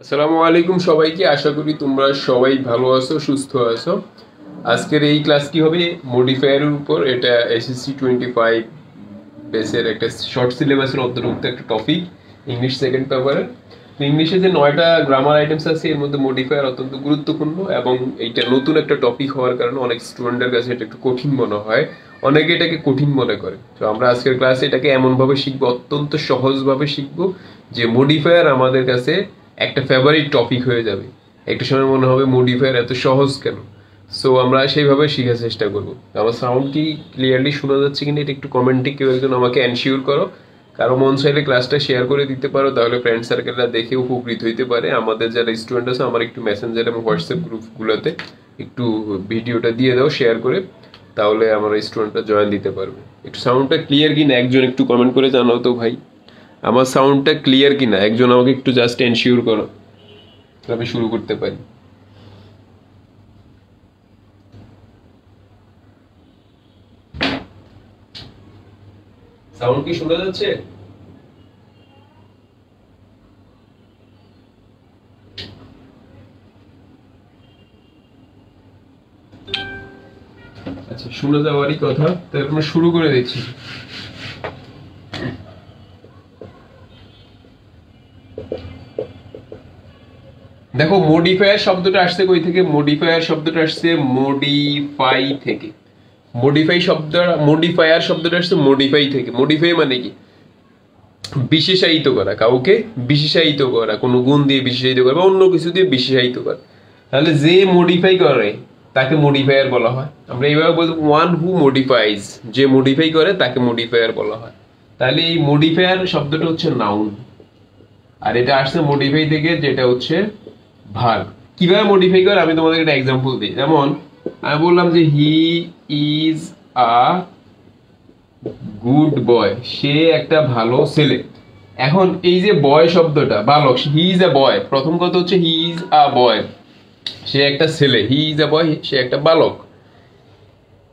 আসসালামু আলাইকুম সবাইকে, আশা করি তোমরা সবাই ভালো আছো, সুস্থ আছো। আজকের এই ক্লাসটি হবে মডিফায়ারের উপর। এটা এসএসসি 25 বেসের একটা শর্ট সিলেবাসের অন্তর্ভুক্ত একটা টপিক, ইংলিশ সেকেন্ড পেপারে। তো ইংলিশে যে 9টা গ্রামার আইটেমস আছে এর মধ্যে মডিফায়ার অত্যন্ত গুরুত্বপূর্ণ, এবং এইটা নতুন একটা টপিক হওয়ার কারণে অনেক স্টুডেন্টের কাছে এটা একটু কঠিন মনে হয়, অনেকে এটাকে কঠিন মনে করে। তো আমরা আজকের ক্লাসে এটাকে এমনভাবে শিখবো, অত্যন্ত সহজভাবে শিখবো যে মডিফায়ার আমাদের কাছে একটা ফেভারিট টপিক হয়ে যাবে। একটা সময় মনে হবে মডিফায়ার এত সহজ কেন। সো আমরা সেইভাবে শেখার চেষ্টা করবো। আমার সাউন্ড কি ক্লিয়ারলি শোনা যাচ্ছে কিনা এটা একটু কমেন্টে কেউ একজন আমাকে এনশিওর করো। কারো মন চাইলে ক্লাসটা শেয়ার করে দিতে পারো, তাহলে ফ্রেন্ড সার্কেলরা দেখে উপকৃত হইতে পারে। আমাদের যারা স্টুডেন্ট আছে আমার একটু মেসেঞ্জার এবং হোয়াটসঅ্যাপ গ্রুপগুলোতে একটু ভিডিওটা দিয়ে দাও শেয়ার করে, তাহলে আমার স্টুডেন্টরা জয়েন দিতে পারবে। একটু সাউন্ডটা ক্লিয়ার কিনা একজন একটু কমেন্ট করে জানাও তো ভাই, আমার সাউন্ডটা ক্লিয়ার কিনা একজন আমাকে একটু জাস্ট এনশিওর করো, তবে শুরু করতে পারি। সাউন্ড কি শোনা যাচ্ছে? আচ্ছা, শুনে যাওয়ারই কথা, তাহলে আমরা শুরু করে দিচ্ছি। দেখো, মডিফায়ার শব্দটা আসছে কই থেকে? মডিফায়ার শব্দটা আসছে মডিফাই থেকে। মডিফায়ার শব্দটা আসছে মডিফাই থেকে। মডিফাই মানে কি? বিশেষায়িত করা, কাউকে বিশেষায়িত করা, কোনো গুণ দিয়ে বিশেষায়িত করা বা অন্য কিছু দিয়ে বিশেষায়িত করা। তাহলে যে মডিফাই করে তাকে মডিফায়ার বলা হয়। আমরা এইভাবে বলবো ওয়ান হু মডিফাইজ, যে মডিফাই করে তাকে মডিফায়ার বলা হয়। তাহলে এই মডিফায়ার শব্দটা হচ্ছে নাউন, আর এটা আসছে মডিফাই থেকে, যেটা হচ্ছে ভার্ব। কিভাবে মডিফাই করে আমি তোমাদের একটা এক্সাম্পল দিই। যেমন আমি বললাম যে হি ইজ আ গুড বয়, সে একটা ভালো ছেলে। এখন এই যে বয় শব্দটা, বালক, হি ইজ আ বয়, প্রথম কথা হচ্ছে হি ইজ আ বয়, সে একটা ছেলে। হি ইজ আ বয়, সে একটা বালক।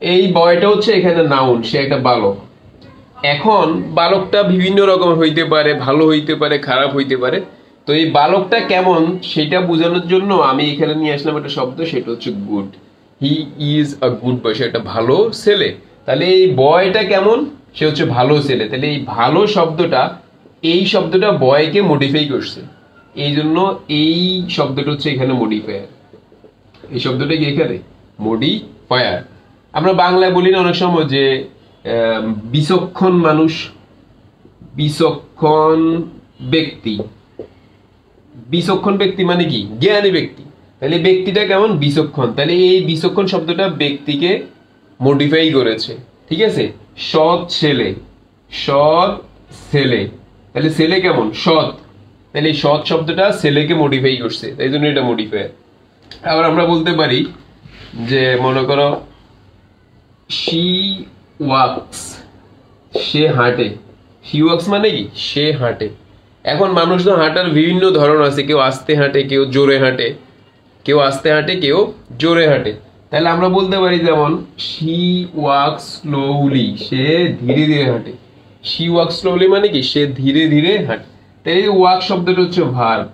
এই বয়টা হচ্ছে এখানে নাউন, সে একটা বালক। এখন বালকটা বিভিন্ন রকম হইতে পারে, ভালো হইতে পারে, খারাপ হইতে পারে। তো এই বালকটা কেমন সেটা বোঝানোর জন্য আমি এখানে নিয়ে আসলাম একটা শব্দ, সেটা হচ্ছে good. He is a good boy, সে একটা ভালো ছেলে। তাহলে এই বয়টা কেমন? সে হচ্ছে ভালো ছেলে। তাহলে এই ভালো শব্দটা, এই শব্দটা বয়কে মডিফাই করছে, এই জন্য এই শব্দটা হচ্ছে এখানে মডিফায়ার। এই শব্দটা কি এখানে মডিফায়ার। আমরা বাংলায় বলি না অনেক সময় যে বিচক্ষণ মানুষ, বিচক্ষণ ব্যক্তি। বিচক্ষণ ব্যক্তি মানে কি? জ্ঞানী ব্যক্তি। তাহলে ব্যক্তিটা কেমন? বিচক্ষণ। তাহলে এই বিচক্ষণ শব্দটা ব্যক্তিকে মডিফাই করেছে, ঠিক আছে? সৎ ছেলে, সৎ ছেলে। তাহলে ছেলে কেমন? সৎ। তাহলে এই সৎ শব্দটা ছেলেকে মডিফাই করছে, তাই জন্য এটা মডিফায়ার। আবার আমরা বলতে পারি যে মনে করো শি ওয়াক্স, সে হাঁটে। শি ওয়াক্স মানে কি? সে হাঁটে। এখন মানুষ তো হাঁটার বিভিন্ন ধরন আছে, কেউ আস্তে হাঁটে, কেউ জোরে হাঁটে, কেউ আস্তে হাঁটে, কেউ জোরে হাঁটে। তাহলে আমরা বলতে পারি যেমন শি ওয়াক্স স্লোলি, সে ধীরে ধীরে হাঁটে। শি ওয়াক্স স্লোলি মানে কি? সে ধীরে ধীরে হাঁটে। তাই এই ওয়াক শব্দটা হচ্ছে ভার্ব।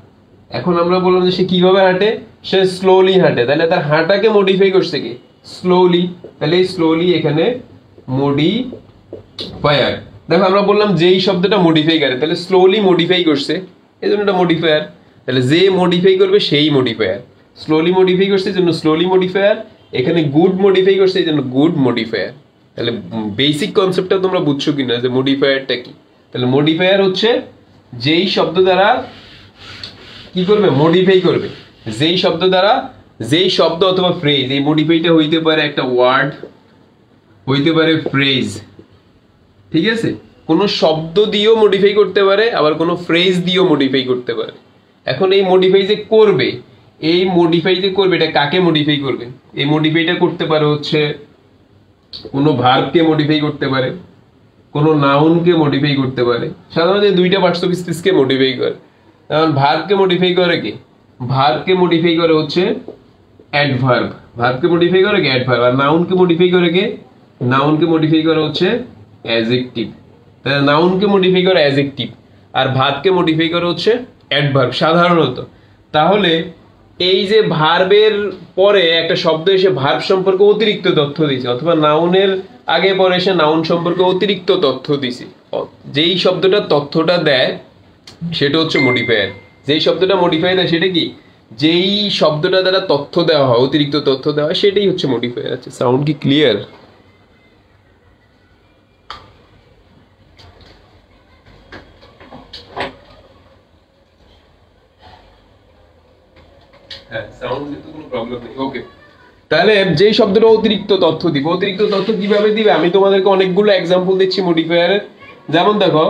এখন আমরা বললাম যে সে কিভাবে হাঁটে? সে স্লোলি হাঁটে। তাহলে তার হাঁটাকে মডিফাই করছে কি? স্লোলি। তাহলে এই স্লোলি এখানে মডিফায়ার। দেখো, আমরা বললাম যেই শব্দটা মডিফাই করে, তাহলে স্লোলি মডিফাই করছে, এই জন্য এটা মডিফায়ার। তাহলে যে মডিফাই করবে সেই মডিফায়ার। স্লোলি মডিফাই করছে এই জন্য স্লোলি মডিফায়ার। এখানে গুড মডিফাই করছে এই জন্য গুড মডিফায়ার। তাহলে বেসিক কনসেপ্টটা তোমরা বুঝছো কিনা যে মডিফায়ারটা কি? তাহলে মডিফায়ার হচ্ছে যেই শব্দ দ্বারা কি করবে? মডিফাই করবে। যেই শব্দ দ্বারা, যেই শব্দ অথবা ফ্রেজ, এই মডিফাইটা হইতে পারে একটা ওয়ার্ড, হইতে পারে ফ্রেজ, ঠিক আছে? কোনো শব্দ দিয়েও মডিফাই করতে পারে, আবার কোনো ফ্রেজ দিয়েও মডিফাই করতে পারে। এখন এই মডিফাই যে করবে, এই মডিফাই যে করবে এটা কাকে মডিফাই করবে? এই মডিফাইটা করতে পারে হচ্ছে কোনো ভার্বকে মডিফাই করতে পারে, কোনো নাউনকে মডিফাই করতে পারে। সাধারণত দুইটা পার্টস অফ স্পিচকে মডিফাই করে। কারণ ভার্বকে মডিফাই করে কি? ভার্বকে মডিফাই করে হচ্ছে অ্যাডভার্ব। ভার্বকে মডিফাই করে কি? অ্যাডভার্ব। আর নাউনকে মডিফাই করে কি? নাউনকে মডিফাই করে হচ্ছে অ্যাডজেক্টিভ। তাহলে নাউনকে মডিফাই করে অ্যাডজেক্টিভ, আর ভার্বকে মডিফাই করে হচ্ছে অ্যাডভার্ব সাধারণত। তাহলে এই যে ভার্বের পরে একটা শব্দ এসে ভার্ব সম্পর্কে অতিরিক্ত তথ্য দিছে, অথবা নাউনের আগে পরে এসে নাউন সম্পর্কে অতিরিক্ত তথ্য দিছে, যেই শব্দটা তথ্যটা দেয় সেটা হচ্ছে মডিফায়ার। যেই শব্দটা মডিফাই দেয় সেটা কি, যেই শব্দটা দ্বারা তথ্য দেওয়া হয়, অতিরিক্ত তথ্য দেওয়া হয়, সেটাই হচ্ছে মডিফায়ার। আছে সাউন্ড কি ক্লিয়ার? হ্যাঁ, সাউন্ড তো কোনো প্রবলেম নেই। ওকে, তাহলে যেই শব্দটা অতিরিক্ত তথ্য দিবে, অতিরিক্ত তথ্য কিভাবে দিবে আমি তোমাদেরকে অনেকগুলো এক্সাম্পল দিচ্ছি মডিফায়ারের। যেমন দেখো,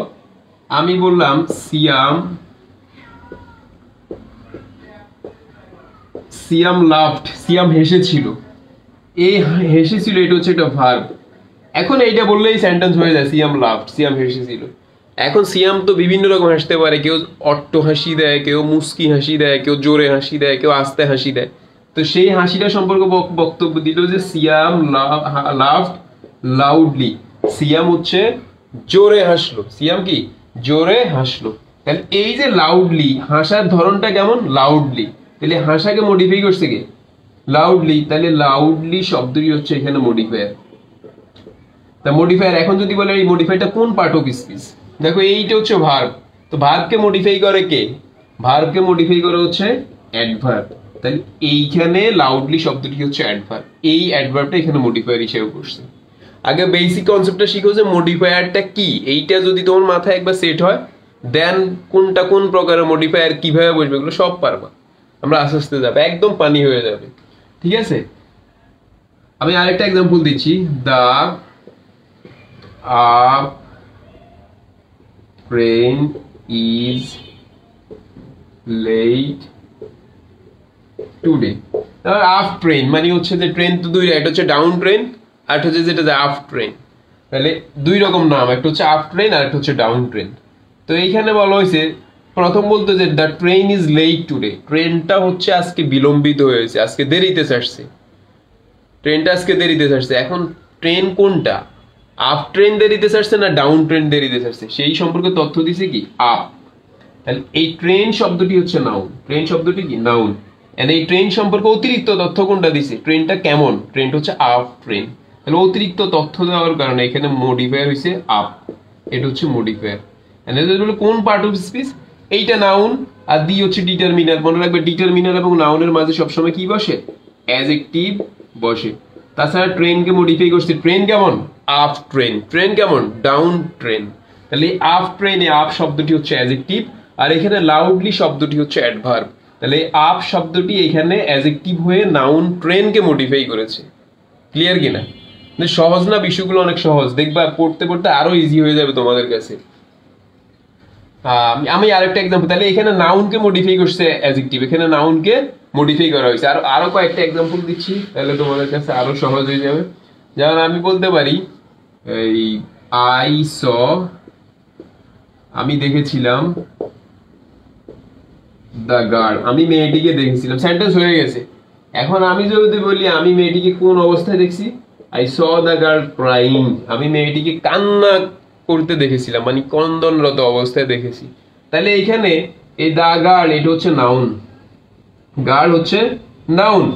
আমি বললাম সিয়াম সিয়াম লাফড, সিয়াম হেসেছিল। এই হেসেছিল এটা হচ্ছে একটা ভার্ব। এখন এইটা বললেই সেন্টেন্স হয়ে যায়, সিয়াম লাফড, সিয়াম হেসেছিল। এখন সিয়াম তো বিভিন্ন রকম হাসতে পারে, কেউ অট্ট হাসি দেয়, কেউ মুস্কি হাসি দেয়, কেউ জোরে হাসি দেয়, কেউ আস্তে হাসি দেয়। তো সেই হাসিটা সম্পর্কে বক্তব্য দিল যে সিয়াম লাফড লাউডলি, সিয়াম হচ্ছে জোরে হাসলো। সিয়াম কি জোরে হাসলো। তাহলে এই যে লাউডলি, হাসার ধরনটা কেমন, লাউডলি, তাহলে হাসাকে মডিফাই করছে কে, লাউডলি। তাহলে লাউডলি শব্দটি হচ্ছে এখানে মডিফায়ার। তা মডিফায়ার এখন যদি বলে এই মডিফাইটা কোন পার্ট অফ স্পিচ, দেখো এইটা হচ্ছে ভার্ব। তো ভার্বকে মডিফাই করে কে, ভার্বকে মডিফাই করে হচ্ছে অ্যাডভার্ব। তাহলে এইখানে লাউডলি শব্দটি হচ্ছে অ্যাডভার্ব, এই অ্যাডভার্বটা এখানে মডিফায়ার হিসেবে করছে। আগে বেসিক কনসেপ্টটা শিখো যে মডিফায়ারটা কি, এইটা যদি তোমার মাথায় একবার সেট হয়, দেন কোনটা কোন প্রকারের মডিফায়ার কিভাবে বসবে এগুলো সব পারবা। আমরা আস্তে আস্তে যাবে, একদম পানি হয়ে যাবে। ঠিক আছে, আমি আরেকটা এক্সাম্পল দিচ্ছি। The up train is late today. Up train মানে হচ্ছে যে ট্রেন তো দুই, একটা হচ্ছে ডাউন ট্রেন আর একটা হচ্ছে যেটা আপ ট্রেন। তাহলে দুই রকম নাম, একটা হচ্ছে আপ ট্রেন আর একটা হচ্ছে ডাউন ট্রেন। তো এইখানে বলা হয়েছে প্রথম বলতে যে the train is late today, ট্রেনটা হচ্ছে আজকে বিলম্বিত হয়েছে, আজকে দেরিতে ছাড়ছে, ট্রেনটা আজকে দেরিতে ছাড়ছে। এখন ট্রেন কোনটা, আপ ট্রেন দেরিতে ছাড়ছে না ডাউন ট্রেন দেরিতে ছাড়ছে, সেই সম্পর্কে তথ্য দিছে কি আপ। তাহলে এই ট্রেন শব্দটি হচ্ছে নাউন, ট্রেন শব্দটি কি নাউন। এই ট্রেন সম্পর্কে অতিরিক্ত তথ্য কোনটা দিছে, ট্রেনটা কেমন, ট্রেনটা হচ্ছে আপ ট্রেন। তাহলে অতিরিক্ত তথ্য দেওয়ার কারণে এখানে মডিফায়ার হয়েছে আপ, এটা হচ্ছে মডিফায়ার। কোন পার্ট অফ স্পিচ, এইটা নাউন আর দি হচ্ছে ডিটারমিনার। মনে রাখবে ডিটারমিনার এবং নাউনের মাঝে সবসময় কি বসে, অ্যাডজেক্টিভ বসে। তাছাড়া ট্রেনকে মডিফাই করছে, ট্রেন কেমন আপ ট্রেন, ট্রেন কেমন ডাউন ট্রেন। তাহলে আপ ট্রেনে আপ শব্দটি হচ্ছে অ্যাডজেক্টিভ, আর এখানে লাউডলি শব্দটি হচ্ছে অ্যাডভার্ব। তাহলে আপ শব্দটি এখানে অ্যাডজেক্টিভ হয়ে নাউন ট্রেনকে মডিফাই করেছে। ক্লিয়ার কিনা? সহজ না, বিষয়গুলো অনেক সহজ, দেখবা পড়তে পড়তে আরো ইজি হয়ে যাবে তোমাদের কাছে। আমি আরেকটা এক্সাম্পল, তাহলে এখানে নাউনকে মডিফাই করছে অ্যাডজেক্টিভ, এখানে নাউনকে মডিফাই করা হয়েছে। আর আরো কয়েকটা এক্সাম্পল দিচ্ছি, তাহলে তোমাদের কাছে আরো সহজ হয়ে যাবে। যেমন আমি বলতে পারি এই আই স, আমি দেখেছিলাম দ্য গার্ল, আমি মেয়েটিকে দেখেছিলাম, সেন্টেন্স হয়ে গেছে। এখন আমি যদি বলি আমি মেয়েটিকে কোন অবস্থায় দেখছি, I saw the girl crying, আমি মেয়েটিকে কান্না করতে দেখেছিলাম, মানে ক্রন্দনরত অবস্থায় দেখেছি। তাহলে এইখানে এই দা গার্ল এটা হচ্ছে নাউন, গার্ল হচ্ছে নাউন।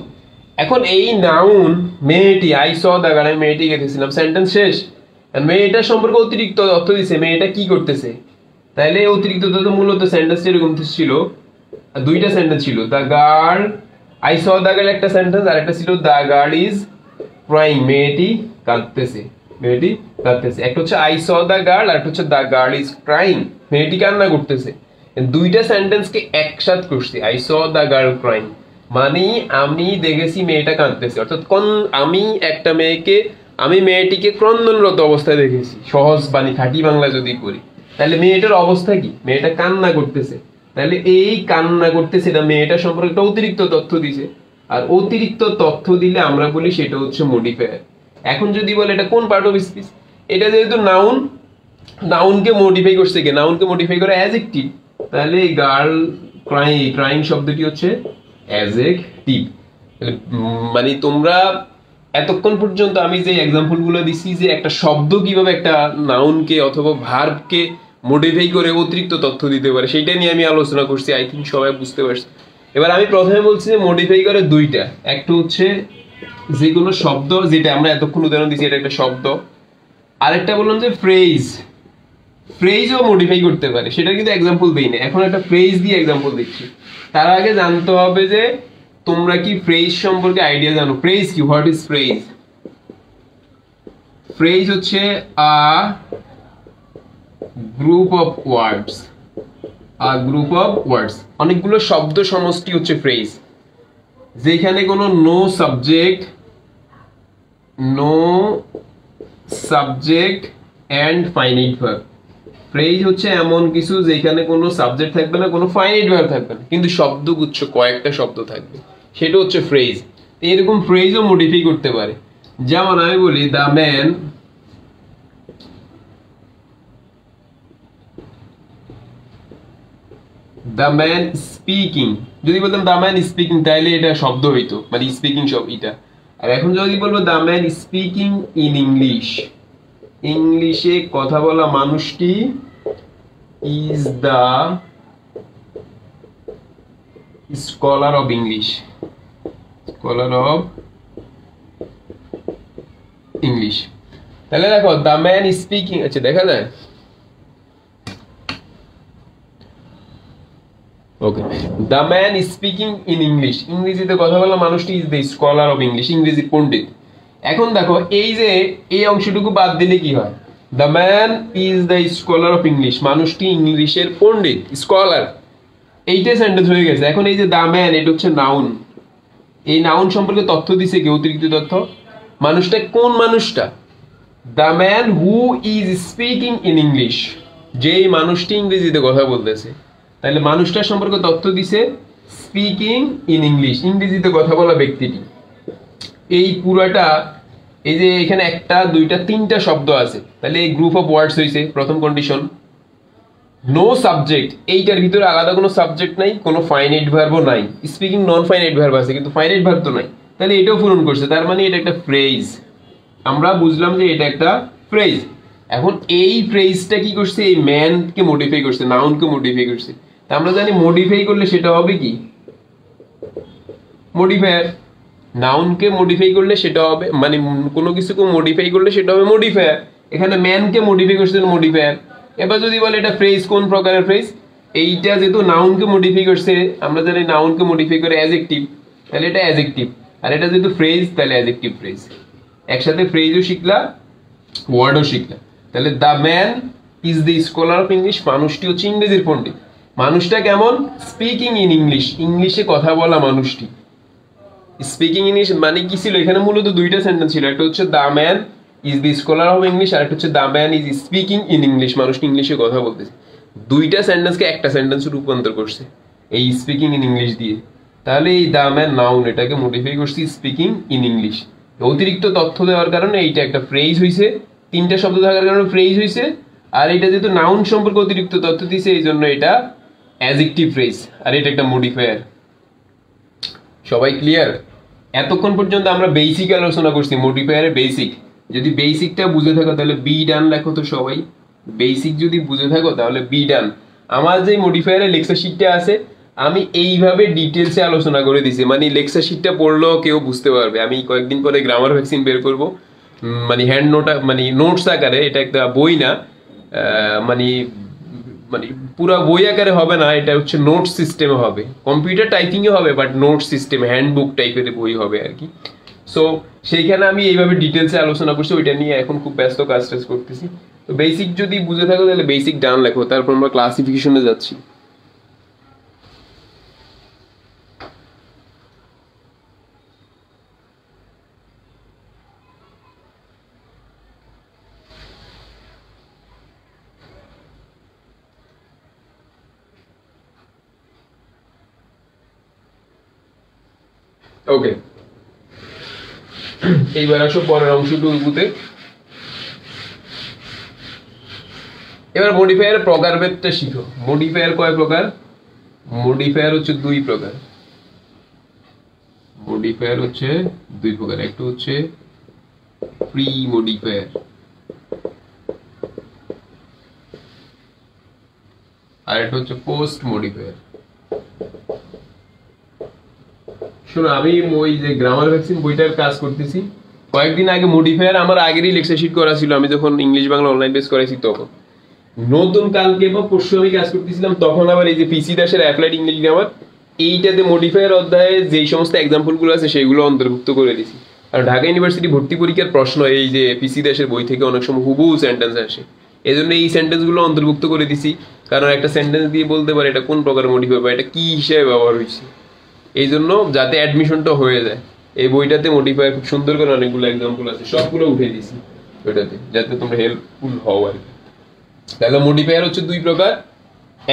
এখন এই নাউন মেয়েটি, আই স দা গার্ল, আমি মেয়েটি দেখেছিলাম, সেন্টেন্স শেষ। মেয়েটার সম্পর্কে অতিরিক্ত তথ্য দিছে, মেয়েটা কি করতেছে। তাহলে অতিরিক্ত তথ্য মূলত সেন্টেন্স এরকম ছিল, দুইটা সেন্টেন্স ছিল, the girl, I saw the girl একটা সেন্টেন্স, আর একটা ছিল দা গার্ল ইজ ক্রাইং, মেয়েটি কাঁদতেছে, মেয়েটি কাঁদতেছে। একটা হচ্ছে আই স দা গার্ল আর একটা হচ্ছে দা গার্ল ইজ ক্রাইং, মেয়েটি কান্না করতেছে। দুইটা সেন্টেন্সকে একসাথ করছি, I saw the girl crying মানে আমি দেখেছি মেয়েটা কাঁদতেছে, অর্থাৎ আমি একটা মেয়েকে, আমি মেয়েটিকে ক্রন্দনরত অবস্থায় দেখেছি। সহজ বাণী খাঁটি বাংলা যদি করি, তাহলে মেয়েটার অবস্থা কি, মেয়েটা কান্না করতেছে। তাহলে এই কান্না করতেছে না, মেয়েটার সম্পর্কে একটা অতিরিক্ত তথ্য দিছে, আর অতিরিক্ত তথ্য দিলে আমরা বলি সেটা হচ্ছে মডিফায়ার। এখন যদি বলে এটা কোন পার্ট অফ স্পিচ, এটা যেহেতু নাউন, নাউনকে মডিফাই করছে কে, নাউনকে মডিফাই করে অ্যাডজেক্টিভ। তাহলে গার্ল ক্রাইং, ক্রাইং শব্দটি হচ্ছে অ্যাডজেক্টিভ। মানে তোমরা এতক্ষণ পর্যন্ত আমি যে এক্সাম্পল গুলো দিছি যে একটা শব্দ কিভাবে একটা নাউনকে অথবা ভার্বকে মডিফাই করে অতিরিক্ত তথ্য দিতে পারে, সেইটা নিয়ে আমি আলোচনা করছি। আই থিঙ্ক সবাই বুঝতে পারছে। এবার আমি প্রথমে বলছি যে মডিফাই করে দুইটা, একটা হচ্ছে যে কোনো শব্দ, যেটা আমরা এতক্ষণ উদাহরণ দিচ্ছি এটা একটা শব্দ, আরেকটা বললাম যে ফ্রেজ, ফ্রেজও মডিফাই করতে পারে, সেটা কিন্তু এক্সাম্পল দেই না, এখন একটা ফ্রেজ দিয়ে এক্সাম্পল দিচ্ছি। তার আগে জানতে হবে যে তোমরা কি ফ্রেজ সম্পর্কে আইডিয়া জানো? ফ্রেজ কি, হোয়াট ইজ ফ্রেজ? ফ্রেজ হচ্ছে a group of words, a group of words, অনেকগুলো শব্দ সমষ্টি হচ্ছে ফ্রেজ, যেখানে কোনো no subject and finite verb. Phrase হচ্ছে এমন কিছু যেখানে কোনো সাবজেক্ট থাকবে না, কোনো ফাইনাইট ভার্ব থাকবে না, কিন্তু শব্দগুচ্ছ কয়েকটা শব্দ থাকবে, সেটা হচ্ছে ফ্রেজ। এরকম ফ্রেজও মডিফাই করতে পারে। যেমন আমি বলি দ্য ম্যান স্পিকিং, যদি বলতাম দ্য ম্যান স্পিকিং তাহলে এটা শব্দ হইতো, মানে স্পিকিং শব্দ এটা। আর এখন যদি বলবো the man speaking in English, ইংলিশে কথা বলা মানুষটি is the scholar of English, scholar of English. তাহলে দেখো দ্য ম্যান স্পিকিং, আচ্ছা দেখা যায়, okay, the man speaking in English, ইংরেজিতে কথা বলা মানুষটি is the scholar of English, ইংরেজি পণ্ডিত। এখন দেখো এই যে এই অংশটুকু বাদ দিলে কি হয়? The man is the scholar of English, মানুষটি ইংলিশের পণ্ডিত, স্কলার, এইটাই সেন্টেন্স হয়ে গেছে। এখন এই যে দ্য ম্যান, এটা হচ্ছে নাউন, এই নাউন সম্পর্কে তথ্য দিছে কি? অতিরিক্ত তথ্য। মানুষটা কোন মানুষটা? The man who is speaking in English, যেই মানুষটি ইংরেজিতে কথা বলতেছে। তাহলে মানুষটার সম্পর্কে তথ্য দিছে স্পিকিং ইন ইংলিশ, ইংরেজিতে কথা বলা ব্যক্তিটি। এই পুরাটা, এই যে এখানে একটা দুইটা তিনটা শব্দ আছে, তাহলে এই গ্রুপ অফ ওয়ার্ডস হয়েছে প্রথম কন্ডিশন। নো সাবজেক্ট, এইটার ভিতরে আলাদা কোনো সাবজেক্ট নাই, কোনো ফাইনাইট ভার্বও নাই, স্পিকিং নন ফাইনাইট ভার্ব আছে কিন্তু ফাইনাইট ভার্ব তো নাই, তাহলে এটাও পূরণ করছে, তার মানে এটা একটা ফ্রেজ। আমরা বুঝলাম যে এটা একটা ফ্রেজ। এখন এই ফ্রেজটা কি করছে? এই ম্যানকে মডিফাই করছে, নাউনকে মডিফাই করছে। তা আমরা জানি মডিফাই করলে সেটা হবে কি? মডিফায়ার। নাউনকে মডিফাই করলে সেটা হবে, মানে কোনো কিছুকে মডিফাই করলে সেটা হবে মডিফায়ার। এখানে ম্যানকে মডিফাই করছে মডিফায়ার। এবার যদি বলে এটা ফ্রেজ, কোন প্রকারের ফ্রেজ? এইটা যেহেতু নাউনকে মডিফাই করছে, আমরা জানি নাউনকে মডিফাই করে অ্যাডজেক্টিভ, তাহলে এটা অ্যাডজেক্টিভ। আর এটা যেহেতু ফ্রেজ, তাহলে অ্যাডজেক্টিভ ফ্রেজ। একসাথে ফ্রেজও শিখলা, ওয়ার্ডও শিখলা। তাহলে the man is the scholar of English, মানুষটি হচ্ছে ইংরেজির পণ্ডিত। মানুষটা কেমন? স্পিকিং ইন ইংলিশ, ইংলিশে কথা বলা মানুষটি। স্পিকিং ইংলিশ মানে কি ছিল? এখানে মূলত দুইটা সেন্টেন্স ছিল, একটা হচ্ছে the man is the scholar of English, আর একটা হচ্ছে the man is speaking in English, মানুষটি ইংলিশে কথা বলতেছে। দুইটা সেন্টেন্সকে একটা সেন্টেন্সে রূপান্তর করছে এই স্পিকিং ইন ইংলিশ দিয়ে। তাহলে এই দ্য ম্যান নাউন, এটাকে মডিফাই করছি স্পিকিং ইন ইংলিশ। অতিরিক্ত তথ্য দেওয়ার কারণে এইটা একটা ফ্রেজ হয়েছে, তিনটা শব্দ থাকার কারণে ফ্রেজ হয়েছে। আর এটা যেহেতু নাউন সম্পর্কে অতিরিক্ত তথ্য দিয়েছে, এই জন্য এটা অ্যাডজেক্টিভ ফ্রেজ, আর এটা একটা মডিফায়ার। সবাই ক্লিয়ার? এতক্ষণ পর্যন্ত আমরা বেসিক আলোচনা করছি, মডিফায়ারের বেসিক। যদি বেসিকটা বুঝে থাকো তাহলে বি ডান লেখো তো সবাই। বেসিক যদি বুঝে থাকো তাহলে বি ডান। আমার যে মডিফায়ারের লেকচার শিটটা আছে, আমি এইভাবে ডিটেলসে আলোচনা করে দিছি, মানে লেকচার শিটটা পড়লেও কেউ বুঝতে পারবে। আমি কয়েকদিন পরে গ্রামার ভ্যাকসিন বের করব, মানে হ্যান্ড নোট, মানে নোটস আকারে। এটা একটা বই না, মানে মানে পুরো বই আকারে হবে না, এটা হচ্ছে নোট সিস্টেমে হবে, কম্পিউটার টাইপিংয়ে হবে, বাট নোট সিস্টেম, হ্যান্ডবুক টাইপের বই হবে আর কি। সো সেইখানে আমি এইভাবে ডিটেলসে আলোচনা করছি, ওইটা নিয়ে এখন খুব ব্যস্ত কাজ টাজ করতেছি। তো বেসিক যদি বুঝে থাকো তাহলে বেসিক ডান লেখো, তারপর আমরা ক্লাসিফিকেশনে যাচ্ছি। ওকে, এইবার আসো পরের অংশটুকুতে। এবার মডিফায়ার প্রকারভেদটা শিখো। মডিফায়ার কয় প্রকার? মডিফায়ার হচ্ছে দুই প্রকার। মডিফায়ার হচ্ছে দুই প্রকার, একটা হচ্ছে প্রি মডিফায়ার, আর একটা হচ্ছে পোস্ট মডিফায়ার। শোনো, আমি ওই যে গ্রামার ভ্যাকসিন বইটার কাজ করতেছি। কয়েকদিন আগে মডিফায়ার আমার আগেরই লেকচার শিট করা ছিল, আমি যখন ইংলিশ বাংলা অনলাইন বেস করাইছি তখন। নতুন কালকে বা পরশু আমি কাজ করতেছিলাম, তখন আবার এই যে পিসি দাসের অ্যাপ্লাইড ইংলিশ গ্রামার, এইটাতে মডিফায়ার অধ্যায়ে যেই সমস্ত এক্সাম্পল গুলো আছে সেগুলো অন্তর্ভুক্ত করে দিছি। আর ঢাকা ইউনিভার্সিটি ভর্তি পরীক্ষার প্রশ্ন এই যে পিসি দাসের বই থেকে অনেক সময় হুবহু সেন্টেন্স আসে, এই জন্য এই সেন্টেন্স গুলো অন্তর্ভুক্ত করে দিছি। কারণ একটা সেন্টেন্স দিয়ে বলতে পারে এটা কোন প্রকার মডিফাই বা এটা কি হিসেবে ব্যবহার হয়েছে, এই জন্য যাতে অ্যাডমিশনটা হয়ে যায়। এই বইটাতে মডিফাই খুব সুন্দর করে অনেকগুলো এক্সাম্পল আছে, সবগুলো উঠে দিছি ওইটাতে, যাতে তোমরা হেল্পফুল হও আর কি। তাহলে মডিফায়ার হচ্ছে দুই প্রকার,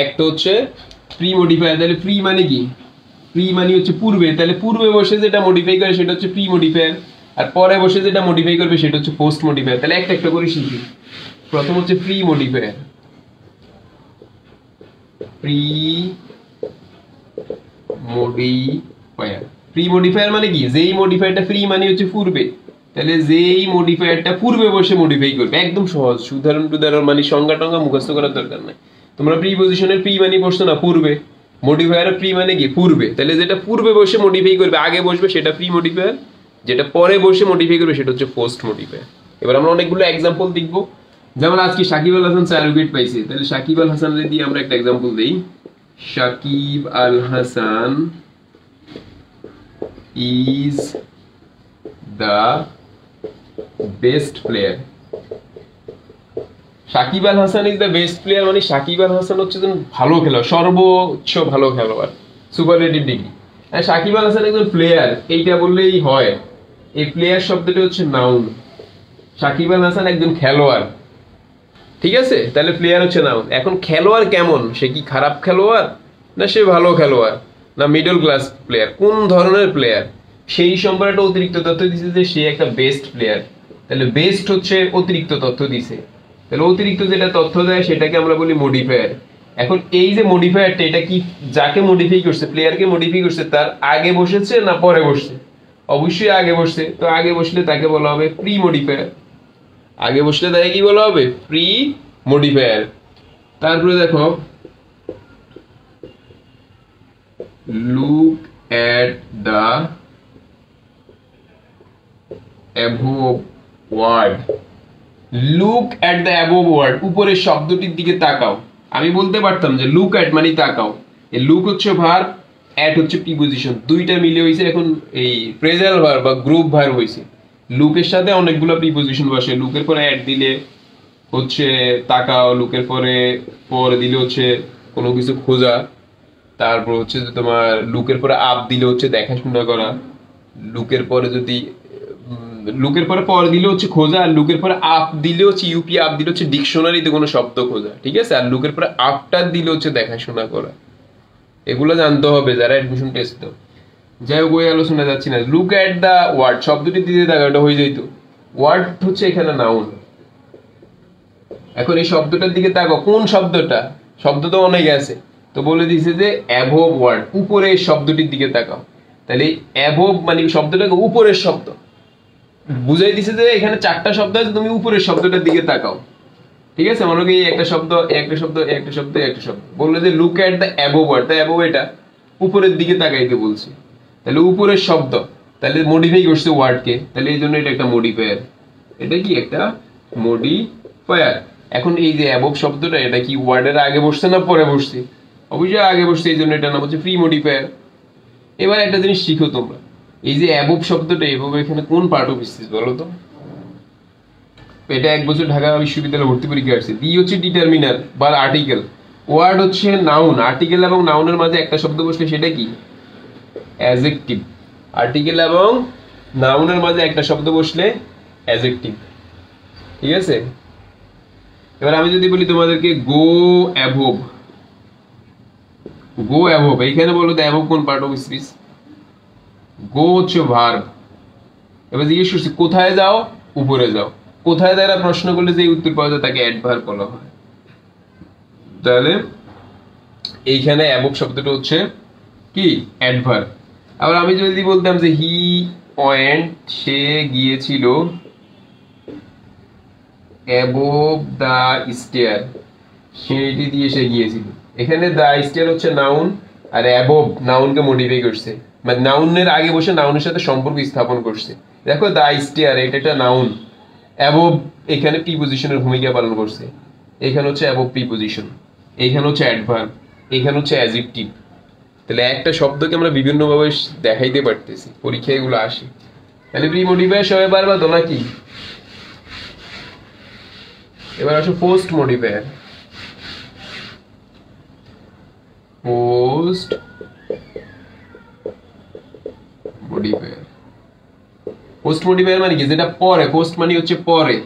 একটা হচ্ছে প্রি মডিফায়ার। তাহলে প্রি মানে কি? প্রি মানে হচ্ছে পূর্বে, তাহলে পূর্বে বসে যেটা মডিফাই করে সেটা হচ্ছে প্রি মডিফায়ার, আর পরে বসে যেটা মডিফাই করবে সেটা হচ্ছে পোস্ট মডিফায়ার। তাহলে একটা একটা করে শিখি। প্রথম হচ্ছে pre modifier. Pre modifier, pre modifier মানে কি? যেই মডিফায়ারটা প্রি মানে হচ্ছে পূর্বে, তাহলে যেই মডিফায়ারটা পূর্বে বসে মডিফাই করবে, একদম সহজ। উদাহরণ টুদাহরণ মানে সংজ্ঞা টঙ্গা মুখস্থ করার দরকার নাই। তোমরা প্রিপজিশনের প্রি মানে পড়ছো না পূর্বে, মডিফায়ারের প্রি মানে কি? পূর্বে। তাহলে যেটা পূর্বে বসে মডিফাই করবে, আগে বসবে, সেটা প্রি মডিফায়ার। যেটা পরে বসে মডিফাই করবে সেটা হচ্ছে পোস্ট মডিফায়ার। এবার আমরা অনেকগুলো এক্সাম্পল দেখবো। যেমন আজকে সাকিব আল হাসান 4 উইকেট পাইছে, তাহলে সাকিব আল হাসানের দিয়ে আমরা একটা এক্সাম্পল দেই। Shakib Al Hasan is the best player. Shakib Al Hasan is the best player মানে সাকিব আল হাসান হচ্ছে ভালো খেলোয়াড়, সর্বোচ্চ ভালো খেলোয়াড়, সুপারলেটিভ ডিগ্রি। আর সাকিব আল হাসান একজন প্লেয়ার এইটা বললেই হয়। এই প্লেয়ার শব্দটা হচ্ছে নাউন। সাকিব আল হাসান একজন খেলোয়াড়, ঠিক আছে? তাহলে প্লেয়ার হচ্ছে নাউন। এখন খেলোয়াড় কেমন? সে কি খারাপ খেলোয়াড়, না সে ভালো খেলোয়াড়, না মিডল ক্লাস প্লেয়ার, কোন ধরনের প্লেয়ার, সেই সম্পর্কে একটা অতিরিক্ত তথ্য দিছে যে সে একটা বেস্ট প্লেয়ার। তাহলে বেস্ট হচ্ছে অতিরিক্ত তথ্য দিছে, তাহলে অতিরিক্ত যেটা তথ্য দেয় সেটাকে আমরা বলি মডিফায়ার। এখন এই যে মডিফায়ারটা, এটা কি যাকে মডিফাই করছে, প্লেয়ারকে মডিফাই করছে, তার আগে বসেছে না পরে বসছে? অবশ্যই আগে বসছে, তো আগে বসলে তাকে বলা হবে প্রি মডিফায়ার। আগে বসলে তাকে কি বলা হবে? Pre modifier. তারপরে দেখো, look at the above word. look at the above word, উপরের শব্দটির দিকে তাকাও। আমি বলতে পারতাম যে look at মানে তাকাও, এই look হচ্ছে ভার্ব, at হচ্ছে প্রিপজিশন, দুইটা মিলে হইছে এখন এই ফ্রেজাল ভার্ব বা গ্রুপ ভার্ব হইছে। look এর সাথে অনেকগুলো প্রিপজিশন বসে, look এর পরে at দিলে হচ্ছে তাকাও, look এর পরে দিলে হচ্ছে কোনো কিছু খোঁজা, তারপর হচ্ছে যে তোমার লুকের পরে আপ দিলে হচ্ছে দেখাশোনা করা, লুকের পরে যদি লুকের পরে দিলে হচ্ছে খোঁজা, আর লুকের পরে আপ দিলে হচ্ছে ইউপি আপ দিলে হচ্ছে ডিকশনারিতে কোনো শব্দ খোঁজা, ঠিক আছে? আর লুকের পরে আপটা দিলে হচ্ছে দেখাশোনা করা। এগুলো জানতে হবে যারা অ্যাডমিশন টেস্ট দাও। যাই হোক, ওই আলোচনা যাচ্ছি না। লুক অ্যাট দ্য ওয়ার্ড, শব্দটি দিতে থাকা, এটা হয়ে যাইতো। ওয়ার্ড হচ্ছে এখানে নাউন। এখন এই শব্দটার দিকে তাকাও, কোন শব্দটা? শব্দ তো অনেক আছে, তো বলে দিছে যে অ্যাভোভ ওয়ার্ড, উপরের শব্দটির দিকে তাকাও। তাহলে অ্যাভোভ মানে শব্দটাকে উপরের শব্দ বুঝাই দিছে যে এখানে 4টা শব্দ আছে, তুমি উপরের শব্দটার দিকে তাকাও, ঠিক আছে? মনে করি একটা শব্দ, একটা শব্দ, একটা শব্দ, একটা শব্দ, বললে যে look at the above word, তাই অ্যাভোভ এটা উপরের দিকে তাকাইতে বলছে, তাহলে উপরের শব্দ, তাহলে মডিফাই করছে ওয়ার্ডকে, তাহলে এই জন্য এটা একটা মডিফায়ার। এটা কি একটা মডিফায়ার। এখন এই যে অ্যাভোভ শব্দটা, এটা কি ওয়ার্ডের আগে বসছে না পরে বসছে? অবশ্যই আগে বসছে, এই জন্য এটা নাম হচ্ছে প্রি মডিফায়ার। এবার একটা জিনিস শিখো তোমরা, এই যে অ্যাভোভ শব্দটা, এভাবে এখানে কোন পার্ট অফ স্পিচ বলো তো? এটা 1 বছর ঢাকা বিশ্ববিদ্যালয়ে ভর্তি পরীক্ষা আসছে। ডি হচ্ছে ডিটারমিনার বা আর্টিকেল, ওয়ার্ড হচ্ছে নাউন, আর্টিকেল এবং নাউনের মাঝে একটা শব্দ বসলে সেটা কি? অ্যাডজেক্টিভ। আর্টিকেল এবং নাউনের মাঝে একটা শব্দ বসলে অ্যাডজেক্টিভ, ঠিক আছে? এবার আমি যদি বলি তোমাদেরকে গো অ্যাভোভ, গো অ্যাভোভ, এইখানে বলো তো অ্যাভোভ কোন পার্ট অফ স্পিচ? গো হচ্ছে ভার্ব। এবার জিজ্ঞেস করছি কোথায় যাও? উপরে যাও। কোথায় দ্বারা প্রশ্ন করলে যে উত্তর পাওয়া যায় তাকে অ্যাডভার্ব বলা হয়। তাহলে এইখানে অ্যাভোভ শব্দটা হচ্ছে কি? অ্যাডভার্ব। আবার আমি যদি বলতাম যে হি ওয়েন্ট, সে গিয়েছিল, অ্যাবোভ দ্য স্টেয়ার, সিঁড়িটি দিয়ে সে গিয়েছিল, এখানে দ্য স্টেয়ার হচ্ছে নাউন আর অ্যাবোভ নাউনকে মডিফাই করছে, মানে নাউনের আগে বসে নাউনের সাথে সম্পর্ক স্থাপন করছে। দেখো দ্য স্টেয়ার, এটা একটা নাউন, অ্যাবভ এখানে প্রিপজিশনের ভূমিকা পালন করছে, এখানে হচ্ছে অ্যাবভ প্রিপজিশন, এইখানে হচ্ছে অ্যাডভার্ব, এখানে হচ্ছে অ্যাডজেক্টিভ। তাহলে একটা শব্দকে আমরা বিভিন্নভাবে দেখাইতে পারতেছি, পরীক্ষায় এগুলো আসে। তাহলে প্রি মডিফায়ার সবাই পারবা তো নাকি? এবার আসো post modifier. Post modifier, post modifier মানে কি? যেটা পরে, পোস্ট মানে হচ্ছে পরে,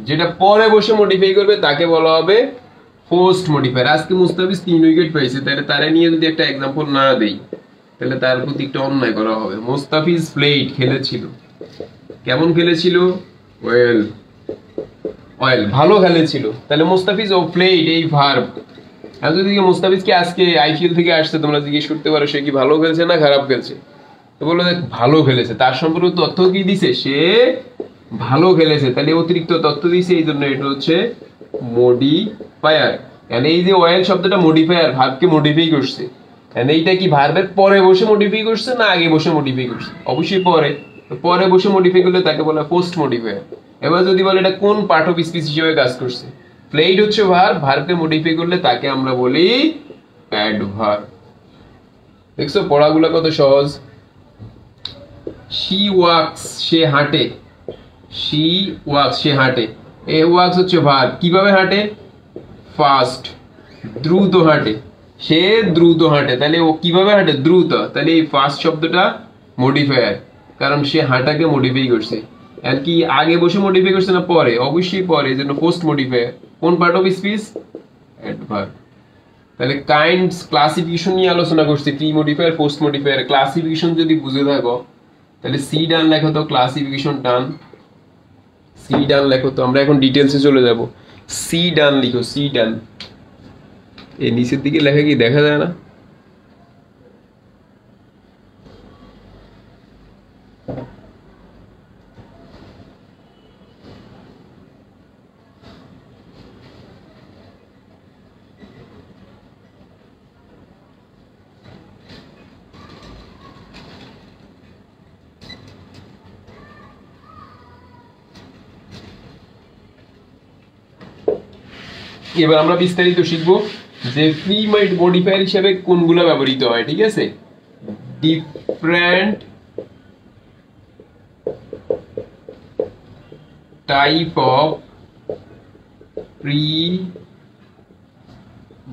যেটা পরে বসে মডিফাই করবে তাকে বলা হবে পোস্ট মডিফায়ার। আজকে মুস্তাফিজ 3 উইকেট পাইছে, তাহলে তারা নিয়ে যদি একটা এক্সাম্পল না দেই তাহলে তার প্রতি একটা অন্যায় করা হবে। মুস্তাফিজ প্লেড, খেলেছিল। কেমন খেলেছিল? ওয়েল, ওয়েল, ভালো খেলেছিল। তাহলে মুস্তাফিজ ও প্লেড এই ভার্ব। আর যদি মুস্তাফিজকে আজকে আইপিএল থেকে আসছে, তোমরা জিজ্ঞেস করতে পারো সে কি ভালো খেলছে না খারাপ খেলছে, তো বললো দেখ ভালো খেলেছে, তার সম্পর্কে তথ্য কি দিছে? সে ভালো খেলেছে, তাহলে অতিরিক্ত তথ্য দিছে, এই জন্য এটা হচ্ছে মডিফায়ার। এই যে ওয়েল শব্দটা মডিফায়ার, ভার্বকে মডিফাই করছে। এইটা কি ভার্বের পরে বসে মডিফাই করছে না আগে বসে মডিফাই করছে? অবশ্যই পরে। পরে বসে মডিফাই করলে তাকে বলা পোস্ট মডিফায়ার। এবার যদি বলে এটা কোন পার্ট অফ স্পিচ হিসেবে কাজ করছে, প্লেড হচ্ছে ভার্ব, ভার্বকে মডিফাই করলে তাকে আমরা বলি অ্যাডভার্ব। দেখছো পড়াগুলো কত সহজ। শি ওয়াক্স, সে হাঁটে। শি ওয়াক্স, সে হাঁটে। এ ওয়াক্স হচ্ছে ভার্ব, কিভাবে হাঁটে? ফাস্ট, দ্রুত হাঁটে। সে দ্রুত হাঁটে, তাহলে ও কিভাবে হাঁটে? দ্রুত। তাহলে এই ফাস্ট শব্দটা মডিফায়ার, কারণ সে হাঁটাকে মডিফাই করছে। আর কি আগে বসে মডিফাই করছে না পরে? অবশ্যই পরে, এই জন্য পোস্ট মডিফায়ার। কোন পার্ট অফ স্পিচ? অ্যাডভার্ব। তাহলে কাইন্ডস ক্লাসিফিকেশন নিয়ে আলোচনা করছি, pre modifier post modifier. Classification যদি বুঝে থাকো তাহলে সি ডান লেখো তো, ক্লাসিফিকেশন ডান, সি ডান লেখো তো। আমরা এখন ডিটেলসে চলে যাব। সি ডান লিখো, সি ডান। এই নিচের দিকে লেখা কি দেখা যায় না? এবার আমরা বিস্তারিত শিখবো যে প্রি মডিফায়ার হিসেবে কোনগুলো ব্যবহৃত হয়। ঠিক আছে, different type of pre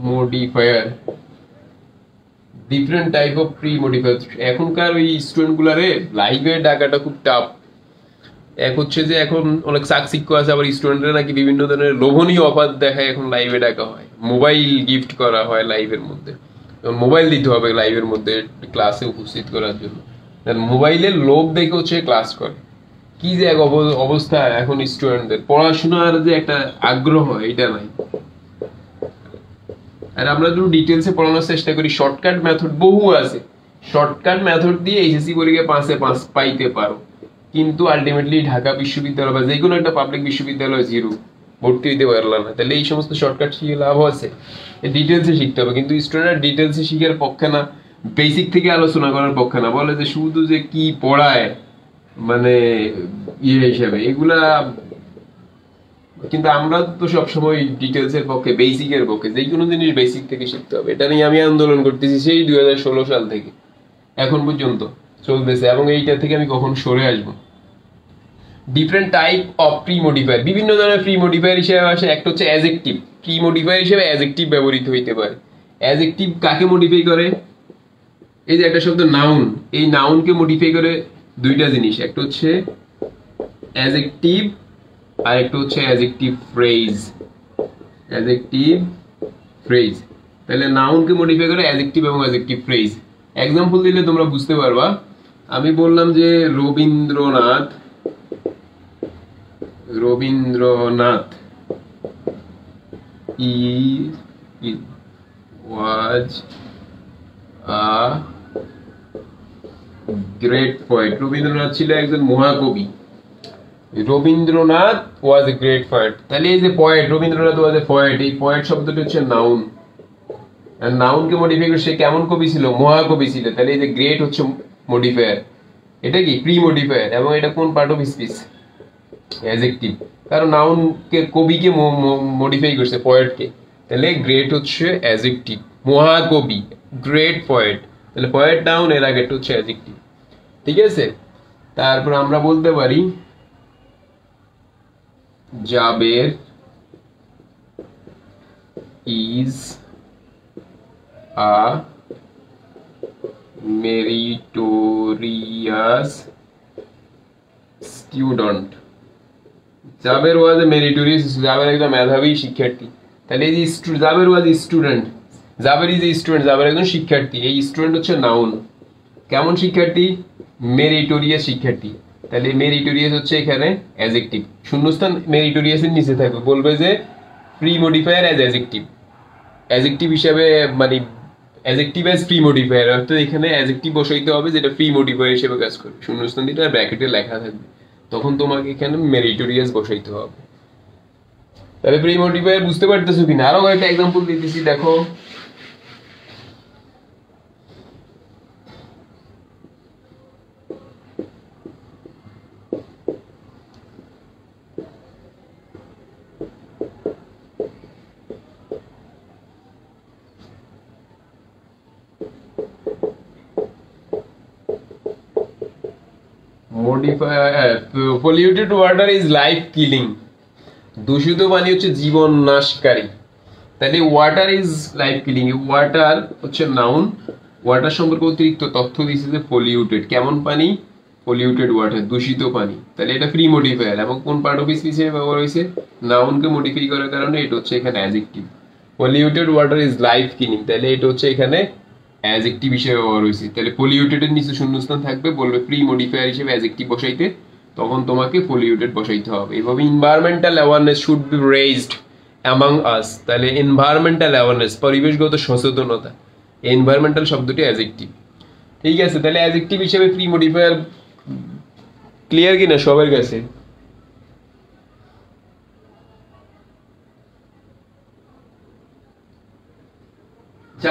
modifier, different type of pre modifier. এখনকার ওই স্টুডেন্ট গুলারে লাইভে ডাকাটা খুব টাফ। এক হচ্ছে যে এখন অনেক চাকচিক্য আছে, আবার স্টুডেন্টরা নাকি বিভিন্ন ধরনের লোভনীয় অফার দেখায়, এখন লাইভে ডাকা হয়, মোবাইল গিফট করা হয় লাইভের মধ্যে। মোবাইল দিতে হবে লাইভের মধ্যে ক্লাসে উপস্থিত করার জন্য। মোবাইলের লোভ দেখে হচ্ছে ক্লাস করে। কি যে এক অবস্থা এখন স্টুডেন্টদের, পড়াশোনার যে একটা আগ্রহ এটা নাই। আর আমরা একটু ডিটেলসে পড়ানোর চেষ্টা করি। শর্টকাট মেথড বহু আছে, শর্টকাট মেথড দিয়ে এইচএসসি পরীক্ষায় 5-এ 5 পাইতে পারো, কিন্তু আলটিমেটলি ঢাকা বিশ্ববিদ্যালয় বা যে কোনো একটা পাবলিক বিশ্ববিদ্যালয় 0 ভর্তি হইতে পারলাম না। তাহলে এই সমস্ত শর্টকাট শিখে লাভ আছে? ডিটেলসে শিখতে হবে, কিন্তু স্টুডেন্ট ডিটেলসে শিখার পক্ষে না, বেসিক থেকে আলোচনা করার পক্ষে না। বলে যে শুধু যে কি পড়ায় মানে ইয়ে হিসেবে এগুলা, কিন্তু আমরা তো সবসময় ডিটেলসের পক্ষে, বেসিকের পক্ষে। যে কোনো জিনিস বেসিক থেকে শিখতে হবে, এটা নিয়ে আমি আন্দোলন করতেছি সেই 2016 সাল থেকে এখন পর্যন্ত চলতেছে, এবং এইটা থেকে আমি কখন সরে আসবো। Different type of pre modifier, বিভিন্ন ধরনের প্রি মডিফায়ার হিসেবে আসে। একটা হচ্ছে অ্যাডজেক্টিভ, প্রি মডিফায়ার হিসেবে অ্যাডজেক্টিভ ব্যবহৃত হইতে পারে। অ্যাডজেক্টিভ কাকে মডিফাই করে? এই যে একটা শব্দ নাউন, এই নাউনকে মডিফাই করে দুইটা জিনিস, একটা হচ্ছে অ্যাডজেক্টিভ আর একটা হচ্ছে অ্যাডজেক্টিভ ফ্রেজ। অ্যাডজেক্টিভ ফ্রেজ, তাহলে নাউনকে মডিফাই করে অ্যাডজেক্টিভ এবং অ্যাডজেক্টিভ ফ্রেজ। এক্সাম্পল দিলে তোমরা বুঝতে পারবা। আমি বললাম যে Rabindranath was a great poet. Rabindranath ছিল একজন মহাকবি। Rabindranath was a great poet, তাহলে এই যে poet, Rabindranath was a poet, এই পয়েট শব্দটি হচ্ছে নাউন। নাউনকে মডিফাই করে সে কেমন কবি ছিল, মহাকবি ছিল। তাহলে এই যে গ্রেট হচ্ছে মডিফায়ার, এটা কি প্রি মডিফায়ার, এবং এটা কোন পার্ট অফ স্পিচ, অ্যাডজেক্টিভ। কারণ নাউনকে কবিকে মডিফাই করছে, পয়েটকে, তাহলে গ্রেট হচ্ছে অ্যাডজেক্টিভ। মহাকবি, গ্রেট পয়েট, তাহলে পয়েট নাউন, এর আগেরটা হচ্ছে অ্যাডজেক্টিভ। ঠিক আছে, তারপর আমরা বলতে পারি Jaber is a meritorious student. Jaber was a meritorious, Jaber একজন মেধাবী শিক্ষার্থী। তাহলে এই যে Jaber was student, Jaber is a student, Jaber একজন শিক্ষার্থী। এই স্টুডেন্ট হচ্ছে নাউন, কেমন শিক্ষার্থী, মেরিটোরিয়াস শিক্ষার্থী। তাহলে মেরিটোরিয়াস হচ্ছে এখানে অ্যাডজেক্টিভ, শূন্যস্থান মেরিটোরিয়াসের নিচে থাকবে, বলবে যে pre modifier as adjective, adjective হিসাবে, মানে অ্যাডজেক্টিভ অ্যাজ প্রি মডিফায়ার, অর্থাৎ এখানে অ্যাডজেক্টিভ বসাইতে হবে যেটা প্রি মডিফায়ার হিসেবে কাজ করবে, শূন্যস্থান দিতে আর ব্র্যাকেটে লেখা থাকবে, তখন তোমাকে এখানে মেরিটোরিয়াস বসাইতে হবে। তাহলে প্রি মডিফায়ার বুঝতে পারতেছো কিনা? আরো কয়েকটা এক্সাম্পল দিতেছি, দেখো। Polluted water is life killing, দূষিত পানি হচ্ছে জীবন নাশকারী। তাহলে water is life killing, water হচ্ছে নাউন, ওয়াটার সম্পর্কে অতিরিক্ত তথ্য দিচ্ছে যে পলিউটেড, কেমন পানি, পলিউটেড ওয়াটার, দূষিত পানি। তাহলে এটা প্রি মডিফায়ার, এবং কোন পার্ট অফ স্পিচ এ ব্যবহার হয়েছে, নাউনকে মডিফাই করার কারণে এটা হচ্ছে এখানে adjective. Polluted water is life killing, তাহলে এটা হচ্ছে এখানে অ্যাডজেক্টিভ হিসেবে ব্যবহার হয়েছে। তাহলে পলিউটেড এর নিচে শূন্যস্থান থাকবে, বলবে প্রি মডিফায়ার হিসেবে অ্যাডজেক্টিভ বসাইতে, তখন তোমাকে পলিউটেড বসাইতে হবে। এভাবে environmental awareness should be raised among আস, তাহলে এনভায়রনমেন্টাল অ্যাওয়ারনেস, পরিবেশগত সচেতনতা, এনভায়রনমেন্টাল শব্দটি অ্যাডজেক্টিভ। ঠিক আছে, তাহলে অ্যাডজেক্টিভ হিসেবে প্রি মডিফায়ার ক্লিয়ার কিনা সবার কাছে?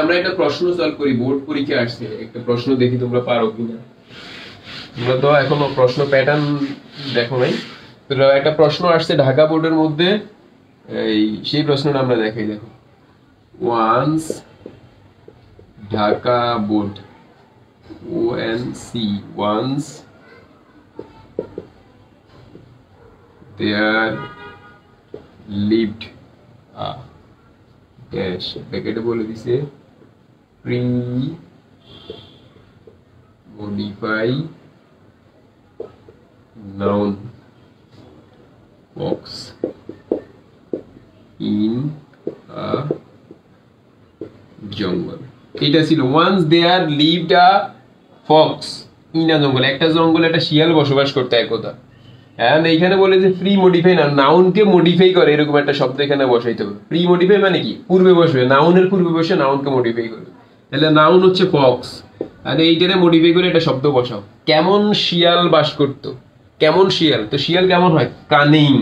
আমরা একটা প্রশ্ন সলভ করি, বোর্ড পরীক্ষা আসছে, একটা প্রশ্ন দেখি তোমরা পারো কিনা। তোমরা তো এখনো প্রশ্ন প্যাটার্ন দেখো নাই, তো একটা প্রশ্ন আসছে ঢাকা বোর্ডের মধ্যে, এই সেই প্রশ্নটা আমরা দেখাই, দেখো। Once Dhaka board, ONC, once there lived a dash, ব্র্যাকেটে বলে দিছে pre modify noun fox in a jungle. এটা ছিল once there lived a fox in a jungle, একটা জঙ্গলে একটা শিয়াল বসবাস করতে একদা। এন্ড এইখানে বলে যে প্রি মডিফাই না, নাউনকে মডিফাই করে এরকম একটা শব্দ এখানে বসাইতে হবে। প্রি মডিফাই মানে কি, পূর্বে বসবে, নাউনের পূর্বে বসে নাউনকে মডিফাই করবে। তাহলে নাউন হচ্ছে ফক্স, আর এইটারে মডিফাই করে একটা শব্দ বসাও। কেমন শিয়াল বাস করতো, কেমন শিয়াল, তো শিয়াল কেমন হয়, কানিং,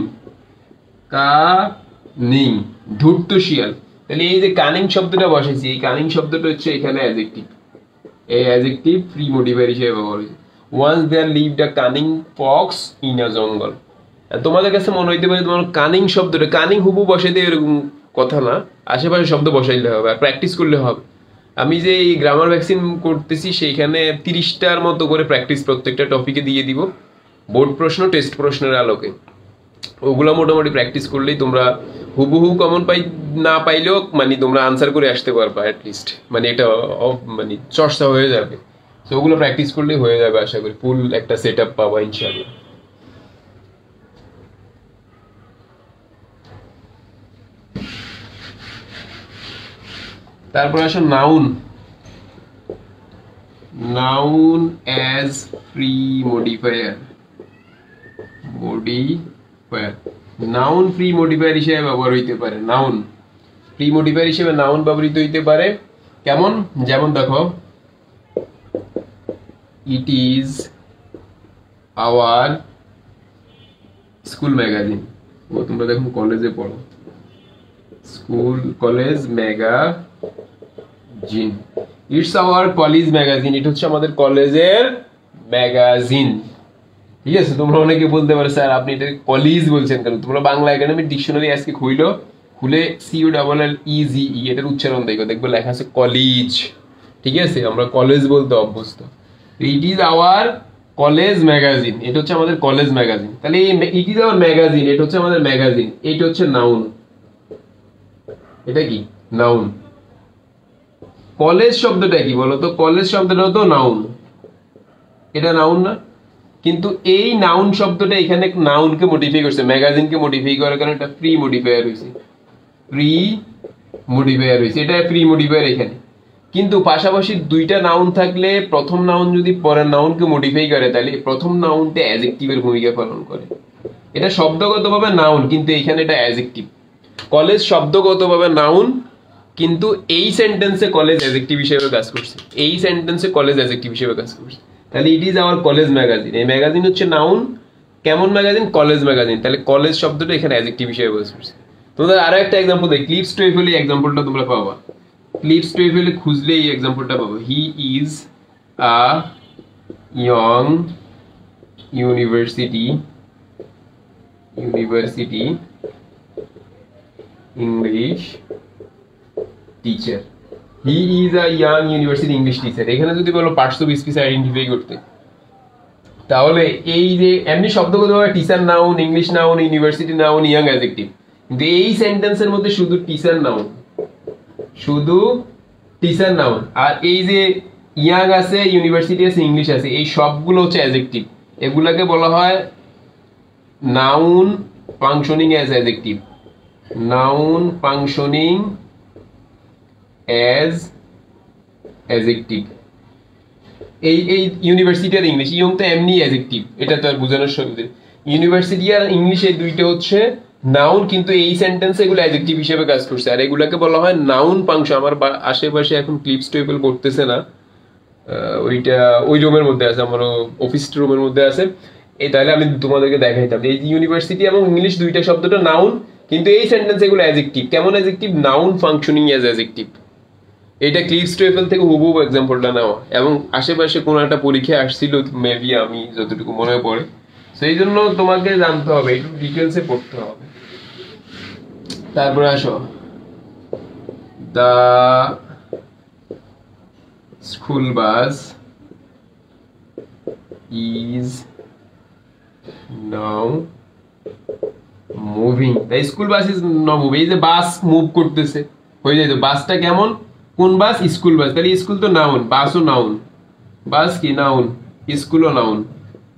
কানিং, ধূর্ত শিয়াল। তাহলে এই যে কানিং শব্দটা বসাইছি, এই কানিং শব্দটা হচ্ছে এখানে অ্যাডজেক্টিভ, এই অ্যাডজেক্টিভ প্রি মডিফায়ার হিসেবে ব্যবহার হয়েছে। Once there lived a cunning fox in a jungle. তোমাদের কাছে মনে হইতে পারে তোমার কানিং শব্দটা, কানিং হুবু বসাইতে এরকম কথা না, আশেপাশে শব্দ বসাইলে হবে আর প্র্যাকটিস করলে হবে। আমি যে এই গ্রামার ভ্যাকসিন করতেছি সেইখানে 30টার মতো করে প্র্যাকটিস প্রত্যেকটা টপিকে দিয়ে দিব, বোর্ড প্রশ্ন, টেস্ট প্রশ্নের আলোকে। ওগুলো মোটামুটি প্র্যাকটিস করলেই তোমরা হুবহু কমন না পাইলেও মানে তোমরা আনসার করে আসতে পারবা অ্যাটলিস্ট, মানে এটা মানে চর্চা হয়ে যাবে। তো ওগুলো প্র্যাকটিস করলেই হয়ে যাবে, আশা করি ফুল একটা সেট আপ পাবা ইনশাআল্লাহ। তারপর আসো noun, noun as pre modifier, modifier, noun pre modifier হিসেবে ব্যবহার হইতে পারে। নাউন প্রি মডিফায়ার হিসেবে নাউন ব্যবহৃত হইতে পারে কেমন, যেমন দেখো, it is our school magazine, ও তোমরা দেখো কলেজে পড়ো, স্কুল কলেজ জিন। ইটস আওয়ার কলেজ ম্যাগাজিন, এটা হচ্ছে আমাদের কলেজের ম্যাগাজিন। ঠিক আছে, তোমরা অনেকে বলতে পারো স্যার আপনি এটা কলেজ বলছেন কেন? তোমরা বাংলা একাডেমির ডিকশনারি আজকে খুলে COLLEGE এটার উচ্চারণ দেখো, দেখবে লেখা আছে কলেজ। ঠিক আছে, আমরা কলেজ বলতে অভ্যস্ত। ইট ইজ আওয়ার কলেজ ম্যাগাজিন, এটা হচ্ছে আমাদের কলেজ ম্যাগাজিন। তাহলে ইট ইজ আওয়ার ম্যাগাজিন, এটা হচ্ছে আমাদের ম্যাগাজিন, এটা হচ্ছে নাউন। এটা কি নাউন। কলেজ শব্দটা কি বলতো? কলেজ শব্দটা তো নাউন, এটা নাউন না? কিন্তু এই নাউন শব্দটা এখানে নাউনকে মডিফাই করছে, ম্যাগাজিনকে মডিফাই করার কারণে এটা প্রি মডিফায়ার হয়েছে। এটা প্রি মডিফায়ার এখানে। কিন্তু পাশাপাশি দুইটা নাউন থাকলে প্রথম নাউন যদি পরের নাউনকে মডিফাই করে তাহলে প্রথম নাউনটা অ্যাডজেক্টিভের ভূমিকা পালন করে। এটা শব্দগতভাবে নাউন, কিন্তু এখানে এটা অ্যাডজেক্টিভ। কলেজ শব্দগতভাবে নাউন, কিন্তু এই সেন্টেন্সে কলেজ অ্যাডজেক্টিভ হিসেবে কাজ করছে। তাহলে ইট ইজ আওয়ার কলেজ ম্যাগাজিন, এই ম্যাগাজিন হচ্ছে নাউন। কেমন ম্যাগাজিন? College magazine. তাহলে কলেজ শব্দটা এখানে অ্যাডজেক্টিভ হিসেবে কাজ করছে। তোমাদের আরো একটা এক্সাম্পল দেখ, ক্লিপস টুয়েফেল, এই এক্সাম্পলটা তোমরা পাবা। ক্লিপস টুয়েফেল খুঁজলে এই এক্সাম্পলটা পাবো। হি is a young university English teacher. He is a young university English teacher. এখানে যদি বলো পার্টস অফ স্পিচ আইডেন্টিফাই করতে, তাহলে এই যে এমনি শব্দগতভাবে teacher noun, English noun, university noun, young adjective, কিন্তু এই সেন্টেন্সের মধ্যে শুধু টিচার নাউন, আর এই যে ইয়াং আছে, ইউনিভার্সিটি আছে, ইংলিশ আছে, এই সবগুলো হচ্ছে অ্যাডজেক্টিভ। এগুলাকে বলা হয় noun functioning as adjective. Noun functioning as adjective. এই ইউনিভার্সিটি আর ইংলিশ, ইয়ং তো এমনি অ্যাডজেক্টিভ, এটা তো আর বোঝানোর সুবিধা। ইউনিভার্সিটি আর ইংলিশ এই দুইটা হচ্ছে নাউন, কিন্তু এই সেন্টেন্সে এগুলো অ্যাডজেক্টিভ হিসেবে কাজ করছে, আর এগুলাকে বলা হয় নাউন ফাংশন। আমার আশেপাশে এখন ক্লিপস টেবিল করতেছে না, ওইটা ওই রুমের মধ্যে আছে, আমার অফিস রুমের মধ্যে আছে। এই তাহলে আমি তোমাদেরকে দেখাইতাম এই ইউনিভার্সিটি এবং ইংলিশ দুইটা শব্দটা নাউন, কিন্তু এই সেন্টেন্সে এগুলো অ্যাডজেক্টিভ। কেমন adjective? Noun functioning as adjective. এটা ক্লিপস টেবিল থেকে হুবহু এক্সাম্পলটা নেওয়া, এবং আশেপাশে কোনো একটা পরীক্ষায় আসছিল মেবি, আমি যতটুকু মনে পড়ে। সেই জন্য তোমাকে জানতে হবে, একটু ডিটেলসে পড়তে হবে। তারপরে আসো, the school bus is now moving. The school bus is now moving. এই যে বাস মুভ করতেছে, হয়ে যায় তো বাসটা কেমন? কোন বাস? School bus. তাহলে স্কুল তো নাউন, বাসও নাউন। বাস কি নাউন, স্কুলও নাউন,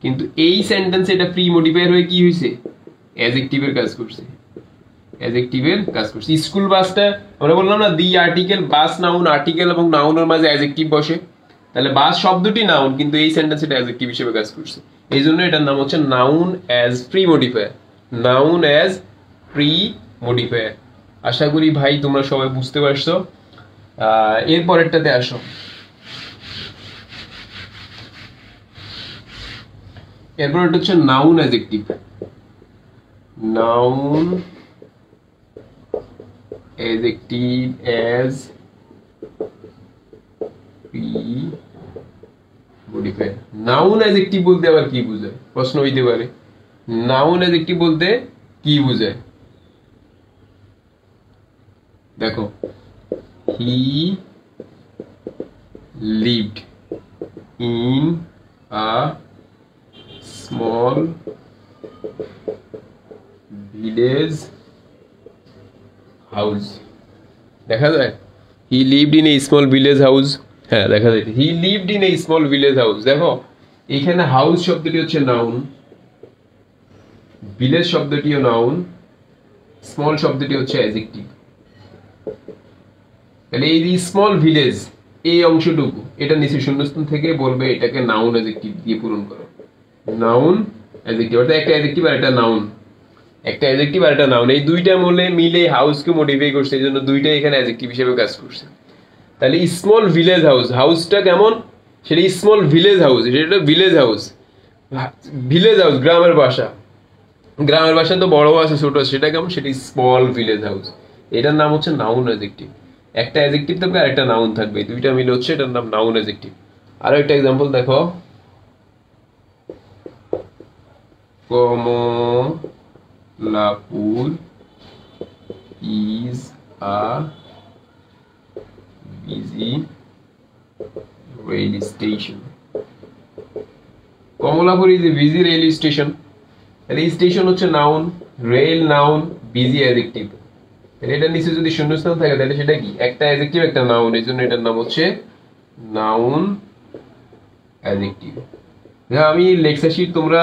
কিন্তু এই সেন্টেন্সে এটা প্রি মডিফায়ার হয়ে কি হয়েছে? অ্যাডজেক্টিভের কাজ করছে। স্কুল বাসটা আমরা বললাম না, the article bus noun, article এবং নাউনের মাঝে অ্যাডজেক্টিভ বসে। তাহলে বাস শব্দটি নাউন, কিন্তু এই সেন্টেন্সে এটা অ্যাডজেক্টিভ হিসেবে কাজ করছে। এই জন্য এটার নাম হচ্ছে নাউন অ্যাজ প্রি মডিফায়ার। আশা করি ভাই তোমরা সবাই বুঝতে পারছো। এরপরেরটাতে আসো। এরপর এটা হচ্ছে noun adjective. Noun adjective as pre modifier. Noun adjective বলতে আবার কি বোঝায়? প্রশ্ন হইতে পারে, নাউন অ্যাডজেক্টিভ বলতে কি বোঝায়? দেখো, he lived in a small village house. দেখা যায় he lived in a small village house. হ্যাঁ, দেখা যায় he lived in a small village house. দেখো এখানে হাউস শব্দটি হচ্ছে নাউন, ভিলেজ শব্দটিও নাউন, স্মল শব্দটি হচ্ছে অ্যাডজেক্টিভ। তাহলে এই যে স্মল ভিলেজ, এই অংশটুকু এটা নিচে শূন্যস্থান থেকে বলবে এটাকে নাউন অ্যাডজেক্টিভ দিয়ে পূরণ করো। নাউন অ্যাডজেক্টিভ অর্থাৎ একটা অ্যাডজেক্টিভ আর একটা নাউন, এই দুইটা মিলে হাউসকে মডিফাই করছে, এই জন্য দুইটাই এখানে অ্যাডজেক্টিভ হিসেবে কাজ করছে। তাহলে স্মল ভিলেজ হাউস, হাউসটা কেমন? সেটা স্মল ভিলেজ হাউস, এটা ভিলেজ হাউস। গ্রামের বাসা তো বড় আছে ছোট আছে, সেটা কেমন? সেটা স্মল ভিলেজ হাউস। এটার নাম হচ্ছে নাউন অ্যাডজেক্টিভ। একটা অ্যাডজেক্টিভ থাকবে আর একটা নাউন থাকবে, দুইটা মিলে হচ্ছে এটার নাম নাউন অ্যাডজেক্টিভ। আরো একটা এক্সাম্পল দেখো, Kamalapur is a busy rail station. Kamalapur is a busy rail station. এই স্টেশন হচ্ছে noun, rail noun, busy adjective. এটার নিচে যদি শূন্যস্থান থাকে তাহলে সেটা কি? একটা অ্যাডজেক্টিভ একটা নাউন, এই জন্য এটার নাম হচ্ছে নাউন অ্যাডজেক্টিভ। আমি লেকচার শিট তোমরা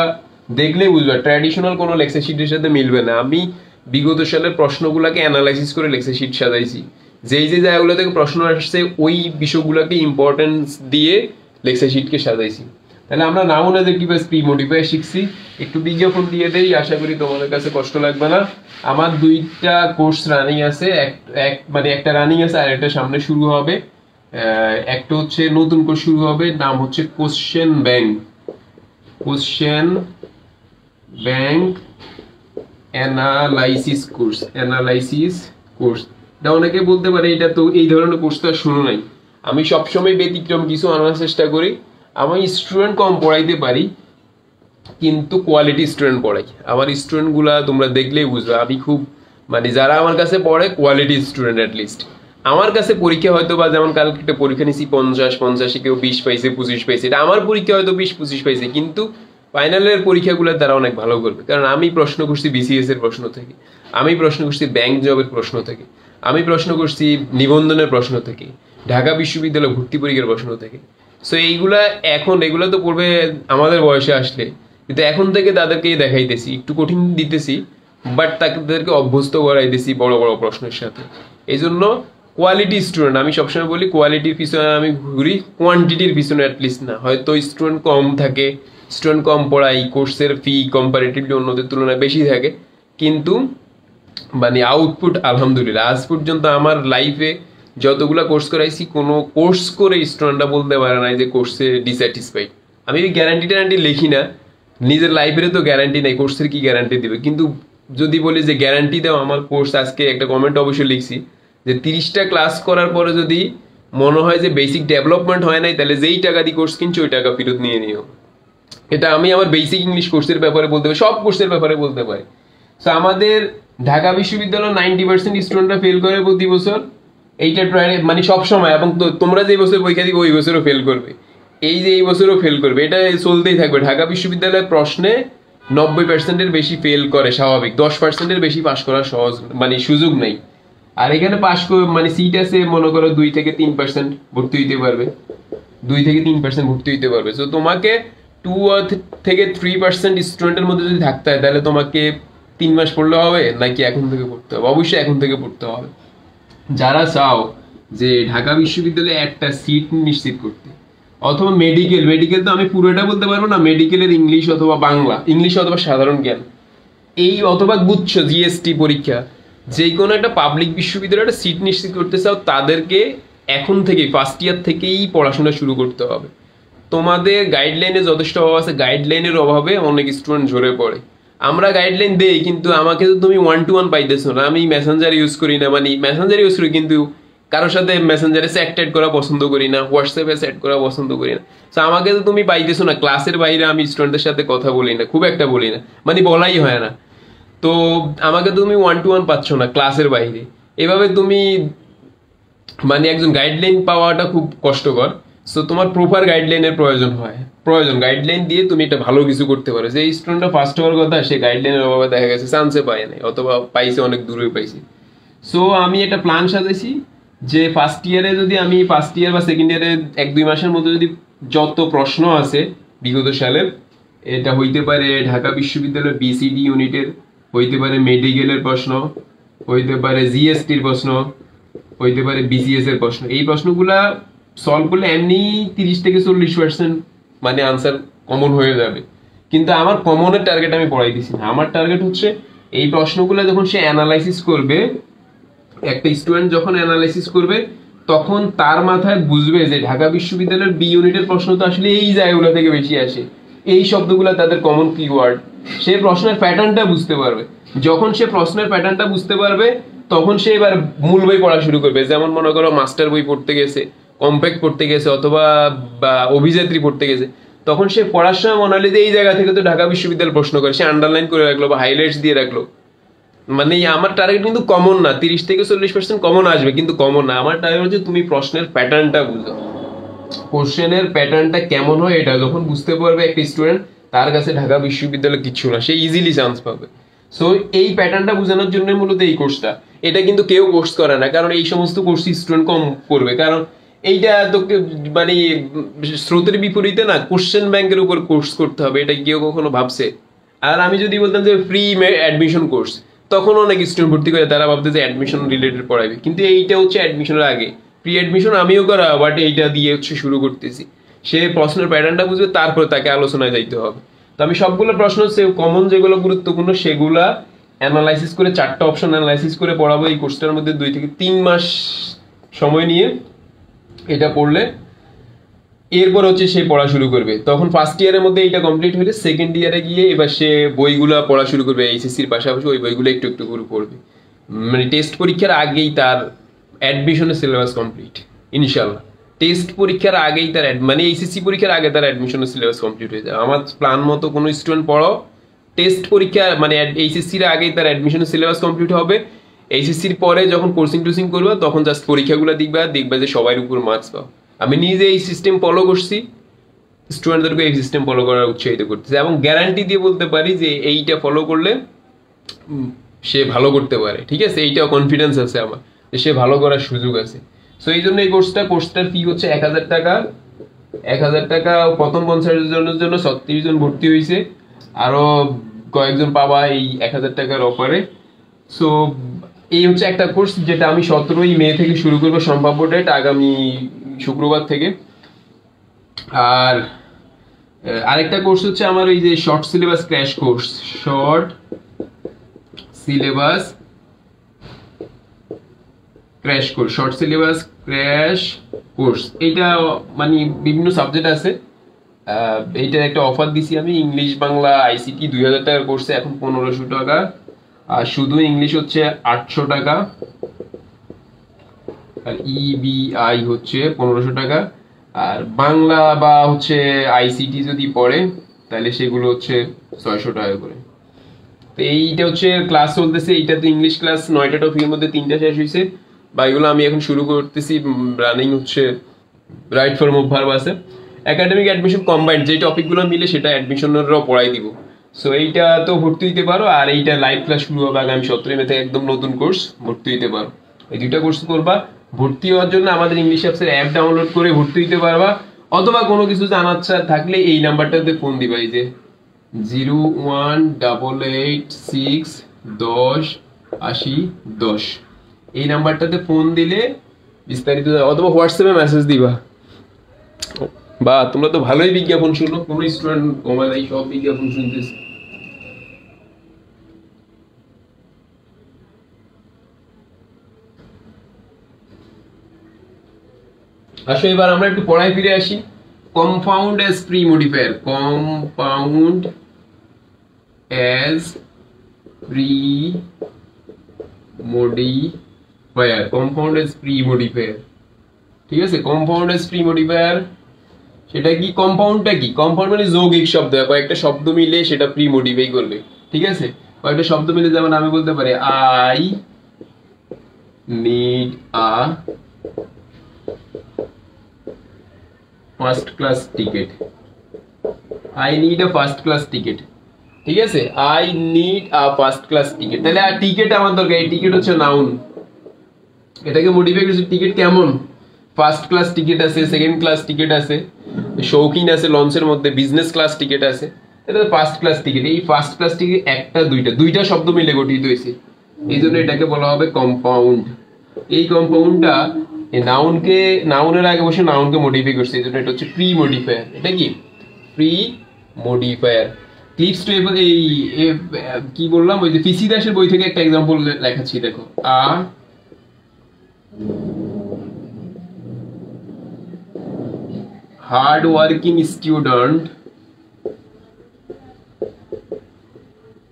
দেখলে বুঝবে, ট্র্যাডিশনাল কোনো লেকচার শিটের সাথে মিলবে না। আমি বিগত সালের প্রশ্নগুলোকে অ্যানালাইসিস করে লেকচার শিট সাজাইছি, যেই যে জায়গাগুলো থেকে প্রশ্ন আসছে ওই বিষয়গুলোকে ইম্পর্টেন্স দিয়ে লেকচার শিটকে সাজাইছি। তাহলে আমরা নাউন অ্যাডজেক্টিভ আর প্রি মডিফায়ার শিখছি। একটু বিজ্ঞাপন দিয়ে দেই, আশা করি তোমাদের কাছে কষ্ট লাগবে না। আমার দুইটা কোর্স রানিং আছে, মানে একটা রানিং আছে আর একটা সামনে শুরু হবে। একটা হচ্ছে নতুন কোর্স শুরু হবে, নাম হচ্ছে কোশ্চেন ব্যাংক অ্যানালাইসিস কোর্স। এটা অনেকে বলতে পারে এটা তো এই ধরনের কোর্স তো আর শুনো নাই। আমি সবসময় ব্যতিক্রম কিছু আনার চেষ্টা করি। আমি স্টুডেন্ট কম পড়াইতে পারি কিন্তু কোয়ালিটি স্টুডেন্ট পড়াই। আমার স্টুডেন্টগুলা তোমরা দেখলেই বুঝবে আমি খুব মানে যারা আমার কাছে পড়ে কোয়ালিটি স্টুডেন্ট। অ্যাটলিস্ট আমার কাছে পরীক্ষা হয়তো বা যেমন কালকে একটা পরীক্ষা নিয়েছি 50 কেউ 20 পাইছে 25 পাইছে, এটা আমার পরীক্ষা হয়তো 20-25 পাইছে, কিন্তু ফাইনালের পরীক্ষাগুলো তারা অনেক ভালো করবে। কারণ আমি প্রশ্ন করছি বিসিএস এর প্রশ্ন থেকে, আমি প্রশ্ন করছি ব্যাংক জবের প্রশ্ন থেকে, আমি প্রশ্ন করছি নিবন্ধনের প্রশ্ন থেকে, ঢাকা বিশ্ববিদ্যালয় ভর্তি পরীক্ষার প্রশ্ন থেকে। সো এইগুলা এগুলা তো পড়বে আমাদের বয়সে আসলে, কিন্তু এখন থেকে তাদেরকে দেখাইতেছি, একটু কঠিন দিতেছি বাট তাদেরকে অভ্যস্ত করাইতেছি বড় বড় প্রশ্নের সাথে। এই জন্য কোয়ালিটি স্টুডেন্ট, আমি সবসময় বলি কোয়ালিটির পিছনে আমি ঘুরি, কোয়ান্টিটির পিছনে অ্যাটলিস্ট না। হয়তো স্টুডেন্ট কম থাকে, স্টুডেন্ট কম পড়াই, কোর্সের ফি কম্পারেটিভলি অন্যদের তুলনায় বেশি থাকে, কিন্তু মানে আউটপুট আলহামদুলিল্লাহ। আজ পর্যন্ত আমার লাইফে যতগুলা কোর্স করাইছি কোনো কোর্স করে স্টুডেন্টরা বলতে পারে না যে কোর্সে ডিস্যাটিসফাইড। আমি গ্যারান্টি লিখি না, নিজের লাইফের তো গ্যারান্টি নেই, কোর্সের কি গ্যারান্টি দিবে। কিন্তু যদি বলি যে গ্যারান্টি দাও আমার কোর্স, আজকে একটা কমেন্ট অবশ্যই লিখছি যে 30টা ক্লাস করার পরে যদি মনে হয় যে বেসিক ডেভেলপমেন্ট হয় নাই, তাহলে যেই টাকা দিয়ে কোর্স কিনছো ওই টাকা ফেরত নিয়ে নিও। এটা আমি আমার বেসিক ইংলিশ কোর্সের ব্যাপারে বলতে পারি, সব কোর্সের ব্যাপারে বলতে পারি। তো আমাদের ঢাকা বিশ্ববিদ্যালয় 90% স্টুডেন্টরা ফেল করে প্রতি বছর, এইটা প্রায় মানে সবসময়, এবং তোমরা যে বছর পরীক্ষা দিবে ওই বছরও ফেল করবে, এই যে এই বছরও ফেল করবে, এটা চলতেই থাকবে। ঢাকা বিশ্ববিদ্যালয়ের প্রশ্নে 90%-এর বেশি ফেল করে স্বাভাবিক, 10%-এর বেশি পাশ করার সহজ মানে সুযোগ নেই। আর এখানে পাশ মানে সিট আছে মনে করো 2-3% ভর্তি হইতে পারবে, 2-3% ভর্তি হইতে পারবে। তো তোমাকে 2-3% স্টুডেন্টের মধ্যে যদি থাকতে হয় তাহলে তোমাকে 3 মাস পড়লে হবে নাকি এখন থেকে পড়তে হবে? অবশ্যই এখন থেকে পড়তে হবে। যারা চাও যে ঢাকা বিশ্ববিদ্যালয়ে একটা সিট নিশ্চিত করতে, অথবা মেডিকেল তো আমি পুরোটা বলতে পারবো না, মেডিকেলের ইংলিশ অথবা বাংলা, ইংলিশ অথবা সাধারণ জ্ঞান, এই অথবা গুচ্ছ জিএসটি পরীক্ষা, যে কোনো একটা পাবলিক বিশ্ববিদ্যালয়ে একটা সিট নিশ্চিত করতে চাও, তাদেরকে এখন থেকেই ফার্স্ট ইয়ার থেকেই পড়াশোনা শুরু করতে হবে। তোমাদের গাইডলাইনে যথেষ্ট অভাব আছে, গাইডলাইনের অভাবে অনেক স্টুডেন্ট ঝরে পড়ে। আমরা গাইডলাইন দেই কিন্তু আমাকে তো তুমি 1-to-1 পাইতেছো না। আমি মেসেঞ্জার ইউজ করি না, মানে মেসেঞ্জার ইউজ করি কিন্তু কারোর সাথে মেসেঞ্জারে চ্যাট করা পছন্দ করি না, হোয়াটসঅ্যাপে চ্যাট করা পছন্দ করি না। তো আমাকে তো তুমি পাইতেছো না। ক্লাসের বাইরে আমি স্টুডেন্টদের সাথে কথা বলি না, খুব একটা বলি না, মানে বলাই হয় না। তো আমাকে তুমি 1-to-1 পাচ্ছ না ক্লাসের বাইরে। এভাবে তুমি মানে একজন গাইডলাইন পাওয়াটা খুব কষ্টকর। সো তোমার প্রপার গাইডলাইনের প্রয়োজন, গাইডলাইন দিয়ে তুমি এটা ভালো কিছু করতে পারো। যে স্টুডেন্টটা ফার্স্ট হওয়ার কথা, সে গাইডলাইনের অভাবে দেখা গেছে চান্সে পায় নাই, অথবা পাইছে অনেক দূরে পাইছে। সো আমি একটা প্ল্যান সাজাইছি যে ফার্স্ট ইয়ার বা সেকেন্ড ইয়ারে 1-2 মাসের মধ্যে যদি যত প্রশ্ন আছে বিগত সালের, এটা হইতে পারে ঢাকা বিশ্ববিদ্যালয়ের বিসিডি ইউনিটের, হইতে পারে মেডিকেলের প্রশ্ন, হইতে পারে জিএসটির প্রশ্ন, হইতে পারে বিসিএস এর প্রশ্ন, এই প্রশ্নগুলা সলভ করলে এমনি 30-40% মানে আনসার কমন হয়ে যাবে। কিন্তু আমার কমনের টার্গেট আমি পড়াই দিছি না। আমার টার্গেট হচ্ছে এই প্রশ্নগুলো যখন সে অ্যানালাইসিস করবে, একটা স্টুডেন্ট যখন অ্যানালাইসিস করবে তখন তার মাথায় বুঝবে যে ঢাকা বিশ্ববিদ্যালয়ের বি ইউনিটের প্রশ্ন তো আসলে এই জায়গাগুলো থেকে বেশি আসে, এই শব্দগুলো তাদের কমন কিওয়ার্ড। সে প্রশ্নের প্যাটার্নটা বুঝতে পারবে। যখন সে প্রশ্নের প্যাটার্নটা বুঝতে পারবে তখন সে এবার মূল বই পড়া শুরু করবে। যেমন মনে করো মাস্টার বই পড়তে গেছে, কম্প্যাক্ট পড়তে গেছে, অথবা অভিযাত্রী পড়তে গেছে, তখন সে পড়ার সময় মনে হলে যে এই জায়গা থেকে তো ঢাকা বিশ্ববিদ্যালয় প্রশ্ন করে, সে আন্ডারলাইন করে রাখলো বা হাইলাইটস দিয়ে রাখলো। মানে আমার টার্গেট কিন্তু কমন না, 30 থেকে 40% কমন আসবে, কিন্তু কমন না। আমার টার্গেট হচ্ছে তুমি প্রশ্নের প্যাটার্নটা বুঝো, কোশ্চেনের প্যাটার্নটা কেমন হয়। এটা যখন বুঝতে পারবে একটা স্টুডেন্ট, তার কাছে ঢাকা বিশ্ববিদ্যালয় কিচ্ছু না, সে ইজিলি চান্স পাবে। সো এই প্যাটার্নটা বোঝানোর জন্য মূলত এই কোর্সটা। এটা কিন্তু কেউ কোর্স করে না, কারণ এই সমস্ত কোর্স স্টুডেন্ট কম করবে, কারণ এইটা তোকে মানে স্রোতের বিপরীতে না, কোশ্চেন ব্যাংকের উপর কোর্স করতে হবে, এটা কেউ কখনো ভাবছে? আর আমি যদি বলতাম যে ফ্রি অ্যাডমিশন কোর্স, তখন অনেক স্টুডেন্ট ভর্তি করে, তারা ভাবতে যে অ্যাডমিশন রিলেটেড পড়াবে, কিন্তু এইটা হচ্ছে অ্যাডমিশনের আগে। প্রি অ্যাডমিশন আমিও করা, বাট এইটা দিয়ে হচ্ছে শুরু করতেছি। সে প্রশ্নের প্যাটার্নটা বুঝবে, তারপর তাকে আলোচনায় যাইতে হবে। তো আমি সবগুলো প্রশ্ন কমন যেগুলো গুরুত্বপূর্ণ সেগুলা অ্যানালাইসিস করে, 4টা অপশন অ্যানালাইসিস করে পড়াবো এই কোর্সটার মধ্যে। 2 থেকে 3 মাস সময় নিয়ে এটা পড়লে এরপর হচ্ছে সে পড়া শুরু করবে। তখন ফার্স্ট ইয়ারের মধ্যে এটা কমপ্লিট হলে সেকেন্ড ইয়ারে গিয়ে এবার সে বইগুলা পড়া শুরু করবে, এইচএসসির পাশাপাশি ওই বইগুলো একটু একটু করে পড়বে। মানে টেস্ট পরীক্ষার আগেই তার অ্যাডমিশনের সিলেবাস কমপ্লিট ইনশাল্লাহ। টেস্ট পরীক্ষার আগেই তার মানে এইচএসসি পরীক্ষার আগে তার অ্যাডমিশনের সিলেবাস কমপ্লিট হয়ে যায়। আমার প্ল্যান মতো কোনো স্টুডেন্ট পড়ো, টেস্ট পরীক্ষা মানে এইচএসসির আগেই তার অ্যাডমিশনের সিলেবাস কমপ্লিট হবে। এইচএসসির পরে যখন কোর্সিং টোসিং করবে, তখন জাস্ট পরীক্ষাগুলো দেখবা যে সবার উপর মার্কস পাও। আমি নিজে এই সিস্টেম ফলো করছি, স্টুডেন্টদেরকে এই সিস্টেম ফলো করার উৎসাহিত করতেছি, এবং গ্যারান্টি দিয়ে বলতে পারি যে এইটা ফলো করলে সে ভালো করতে পারে। ঠিক আছে, এইটাও কনফিডেন্স আছে আমার যে সে ভালো করার সুযোগ আছে। সো এই জন্য এই কোর্সটার ফি হচ্ছে 1000 টাকা। 1000 টাকা প্রথম 50 জনের জন্য, 36 জন ভর্তি হয়েছে, আরো কয়েকজন পাবা এই 1000 টাকার অফারে। সো এই হচ্ছে একটা কোর্স, যেটা আমি 17ই মে থেকে শুরু করবো, সম্ভাব্য ডেট আগামী শুক্রবার থেকে। আর আরেকটা কোর্স হচ্ছে আমার ওই যে short syllabus crash course, short syllabus crash course. এইটা মানে বিভিন্ন সাবজেক্ট আছে। এইটার একটা অফার দিছি আমি, ইংলিশ বাংলা আইসিটি 2000 টাকার কোর্সে এখন 1500 টাকা, আর শুধু ইংলিশ হচ্ছে 800 টাকা, আর ইবিআই হচ্ছে 1500 টাকা। আর বাংলা বা হচ্ছে আইসিটি যদি পড়ে তাহলে সেগুলো হচ্ছে 600 টাকা করে। তো এইটা হচ্ছে ক্লাস চলতেছে। এইটা তো ইংলিশ ক্লাস 9টা টপিকের মধ্যে 3টা শেষ হয়েছে, বা এগুলো আমি এখন শুরু করতেছি, রানিং হচ্ছে। রাইট ফর মুভ ভার্ব আছে, একাডেমিক অ্যাডমিশন কম্বাইন্ড, যে টপিকগুলো মিলে সেটা অ্যাডমিশনেরও পড়াই দিব। সো এইটা তো ভর্তি হইতে পারো, আর এইটা লাইভ ক্লাস শুরু হবে আগামী 17 মে থেকে, একদম নতুন কোর্স, ভর্তি হইতে পারো। এই 2টা কোর্স করবা। ভর্তি হওয়ার জন্য আমাদের ইংলিশ অ্যাপসের অ্যাপ ডাউনলোড করে ভর্তি হইতে পারবা, অথবা কোনো কিছু জানার থাকলে এই নাম্বারটাতে ফোন দিবা, এই যে 01886108010, এই নাম্বারটাতে ফোন দিলে বিস্তারিত, অথবা হোয়াটসঅ্যাপে মেসেজ দিবা। বা তোমরা তো ভালোই বিজ্ঞাপন শুনো, কোনো স্টুডেন্ট কমায় নাই, সব বিজ্ঞাপন শুনতেছে। আসো এবার আমরা একটু পড়ায় ফিরে আসি। Compound as pre modifier, compound as pre modifier, compound as pre modifier. ঠিক আছে, কম্পাউন্ড অ্যাজ প্রি মডিফায়ার সেটা কি? কম্পাউন্ডটা কি? কম্পাউন্ড মানে যৌগিক শব্দ, কয়েকটা শব্দ মিলে সেটা প্রি মডিফাই করবে। ঠিক আছে, কয়েকটা শব্দ মিলে, যেমন আমি বলতে পারি I need a first class ticket, I need a first class ticket. ঠিক আছে, I need a first class ticket, তাহলে আর টিকেট আমার দরকার। এই টিকেট হচ্ছে নাউন, এটাকে মডিফাই করছে। টিকিট কেমন? ফার্স্ট ক্লাস টিকিট আছে, সেকেন্ড ক্লাস টিকিট আছে, শৌখিন আছে, লঞ্চের মধ্যে বিজনেস ক্লাস টিকিট আছে, এটা ফার্স্ট ক্লাস টিকিট। এই ফার্স্ট ক্লাস টিকিট একটা দুইটা শব্দ মিলে গঠিত হয়েছে, এই জন্য এটাকে বলা হবে কম্পাউন্ড। এই কম্পাউন্ডটা নাউনের আগে বসে নাউনকে মডিফাই করছে, এই জন্য এটা হচ্ছে প্রি মডিফায়ার। এটা কি? Pre modifier. ক্লিপস টু এই কি বললাম, ওই যে পিসি দাসের বই থেকে একটা এক্সাম্পল লেখাচ্ছি, দেখো। Hard working student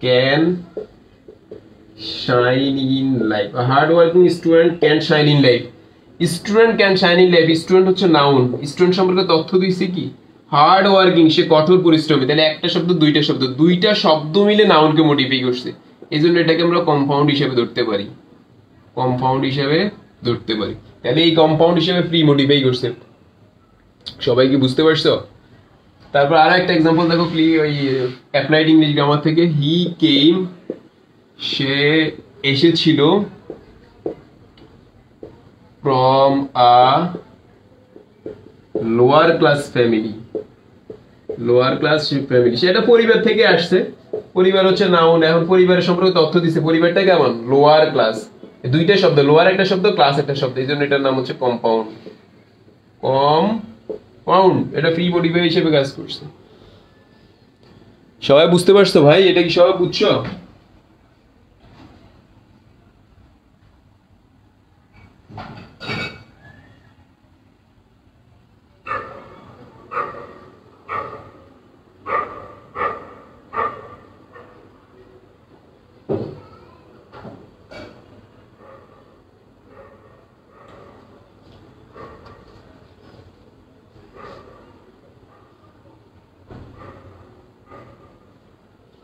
can shine in life. A hardworking student can shine in life. Student can shine in life. Student হচ্ছে নাউন। স্টুডেন্ট সম্পর্কে তথ্য দিয়েছে কি? হার্ড ওয়ার্কিং, সে কঠোর পরিশ্রমী। তাহলে একটা শব্দ দুইটা শব্দ মিলে নাউনকে মডিফাই করছে। এই জন্য এটাকে আমরা কম্পাউন্ড হিসেবে ধরতে পারি। তাহলে এই কম্পাউন্ড হিসেবে প্রি মডিফাই করছে। সবাই কি বুঝতে পারছো? তারপর আরো একটা এক্সাম্পল দেখো, ওই অ্যাপ্লাইড ইংলিশ গ্রামার থেকে, হি কেম, সে এসেছিল, from a lower class family, সেটা পরিবার থেকে আসছে। পরিবার হচ্ছে নাউন। এখন পরিবারের সম্পর্কে তথ্য দিচ্ছে, পরিবারটা কেমন, লোয়ার ক্লাস। দুইটা শব্দ, লোয়ার একটা শব্দ, ক্লাস একটা শব্দ, এই জন্য এটার নাম হচ্ছে কম্পাউন্ড। এটা ফ্রি মডিফাই হিসেবে কাজ করছে। সবাই বুঝতে পারছো ভাই? এটা কি সবাই বুঝছো?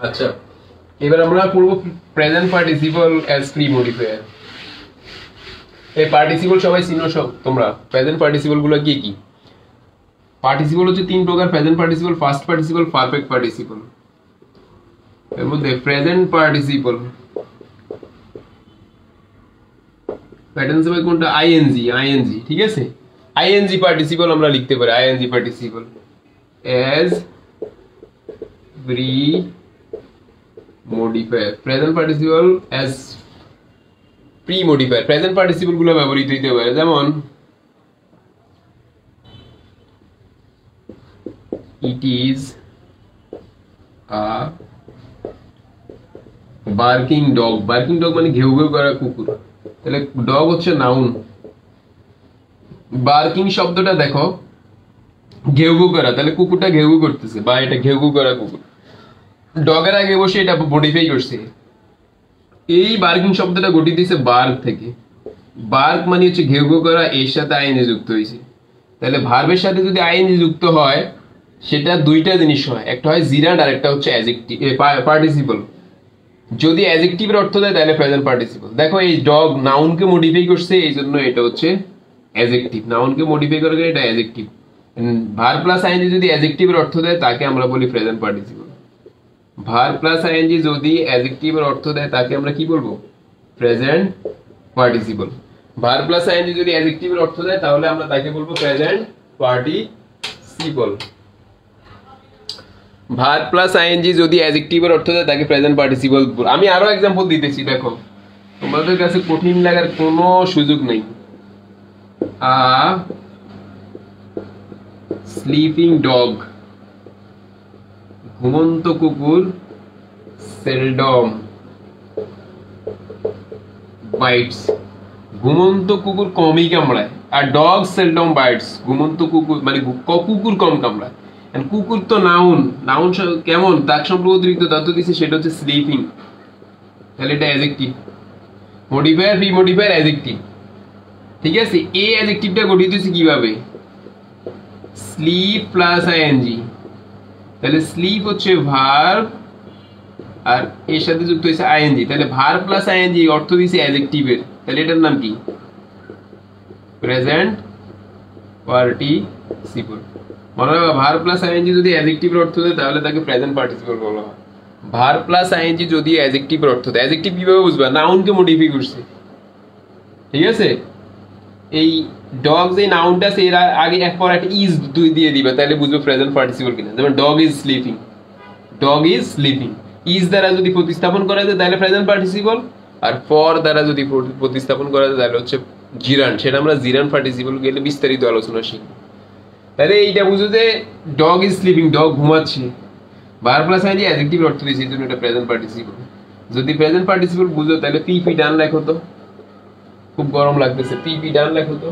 আচ্ছা, এবার আমরা পড়বো present participle as free modifier. এই পার্টিসিপল সবাই চিনো সব তোমরা। প্রেজেন্ট পার্টিসিপল গুলো কি কি? পার্টিসিপল হচ্ছে তিন প্রকার: present participle, first participle, perfect participle. এর মধ্যে প্রেজেন্ট পার্টিসিপল কোনটা? আইএনজি। ঠিক আছে, আইএনজি পার্টিসিপল আমরা লিখতে পারি। ING participle as free modifier, present participle as pre modifier. Present participle গুলো ব্যবহৃত হইতে পারে, যেমন it is a barking dog. Barking dog মানে ঘেউ ঘেউ করা কুকুর। তাহলে ডগ হচ্ছে নাউন। বার্কিং শব্দটা দেখো, ঘেউ ঘেউ করা, তাহলে কুকুরটা ঘেউ ঘেউ করতেছে, বা এটা ঘেউ ঘেউ করা কুকুর। ডগের আগে বসে এটা মডিফাই করছে। এই বার্কিং শব্দটা গঠিত হয়েছে বার্ক থেকে। বার্ক মানে হচ্ছে ঘেউ ঘেউ করা, এর সাথে আইএনজি যুক্ত হয়েছে। তাহলে ভার্বের সাথে যদি আইএনজি যুক্ত হয়, সেটা দুইটা জিনিস হয়, একটা হয় জিরান্ড আর একটা হচ্ছে অ্যাডজেক্টিভ পার্টিসিপল। যদি অ্যাডজেক্টিভের অর্থ দেয় তাহলে প্রেজেন্ট পার্টিসিপল। দেখো এই ডগ নাউনকে মডিফাই করছে, এই জন্য এটা হচ্ছে অ্যাডজেক্টিভ। নাউনকে মডিফাই করে এটা অ্যাডজেক্টিভ। ভার্ব প্লাস আইএনজি যদি অ্যাডজেক্টিভের অর্থ দেয় তাকে আমরা বলি present participle. Verb plus ING যদি অ্যাডজেক্টিভের অর্থ দেয় তাকে আমরা কি বলবো? Present participle. Verb plus ING যদি অ্যাডজেক্টিভের অর্থ দেয় তাহলে আমরা তাকে বলবো present participle. Verb plus ING যদি অ্যাডজেক্টিভের অর্থ দেয় তাকে প্রেজেন্ট পার্টিসিপল। আমি আরো एग्जांपल দিতেছি, দেখো তোমাদের কাছে কঠিন লাগার কোনো সুযোগ নেই। আ স্লিপিং ডগ, ঘুমন্ত কুকুর, সেলডম বাইটস। ঘুমন্ত কুকুর কমই কামড়ায়, আর ডগ সেলডম বাইটস। ঘুমন্ত কুকুর মানে কুকুর কম কামড়ায়। কুকুর তো নাউন, নাউন কেমন, তার সম্পর্কে অতিরিক্ত তথ্য দিচ্ছে, সেটা হচ্ছে স্লিপিং। তাহলে এটা adjective. Modifier, pre modifier, adjective. ঠিক আছে, এই অ্যাডজেক্টিভটা গঠিত হচ্ছে কিভাবে? Sleep plus ING. তাহলে স্লিপ হচ্ছে ভার্ব আর এর সাথে যুক্ত হয়েছে আইএনজি। তাহলে ভার্ব প্লাস আইএনজি অর্থ দিয়েছে অ্যাডজেক্টিভের। তাহলে এটার নাম কি? Present participle. মনে রাখবা, ভার্ব প্লাস আইএনজি যদি অ্যাডজেক্টিভের অর্থ দেয় তাহলে তাকে প্রেজেন্ট পার্টিসিপল বলা হয়। ভার্ব প্লাস আইএনজি যদি অ্যাডজেক্টিভের অর্থ দেয়, অ্যাডজেক্টিভ কিভাবে বুঝবা? নাউনকে মডিফাই করছে। ঠিক আছে, এই ডগ যে নাউনটা আছে এর আগে এক পর একটা ইজ দুই দিয়ে দিবে, তাহলে বুঝবে প্রেজেন্ট পার্টিসিপল কিনা। যেমন dog is sleeping, dog is sleeping. Is দ্বারা যদি প্রতিস্থাপন করা যায় তাহলে প্রেজেন্ট পার্টিসিপল, আর ফর দ্বারা যদি প্রতিস্থাপন করা যায় তাহলে হচ্ছে জিরান। সেটা আমরা জিরান পার্টিসিপল গেলে বিস্তারিত আলোচনা শিখব। তাহলে এইটা বুঝো যে ডগ ইজ স্লিপিং, ডগ ঘুমাচ্ছে। ভার্ব প্লাস আইএনজি অ্যাডজেক্টিভের অর্থ দিয়েছে, এই জন্য এটা প্রেজেন্ট পার্টিসিপল। যদি প্রেজেন্ট পার্টিসিপল বুঝো তাহলে পি ডান লেখো তো। খুব গরম লাগতেছে, পি ডান লেখো তো।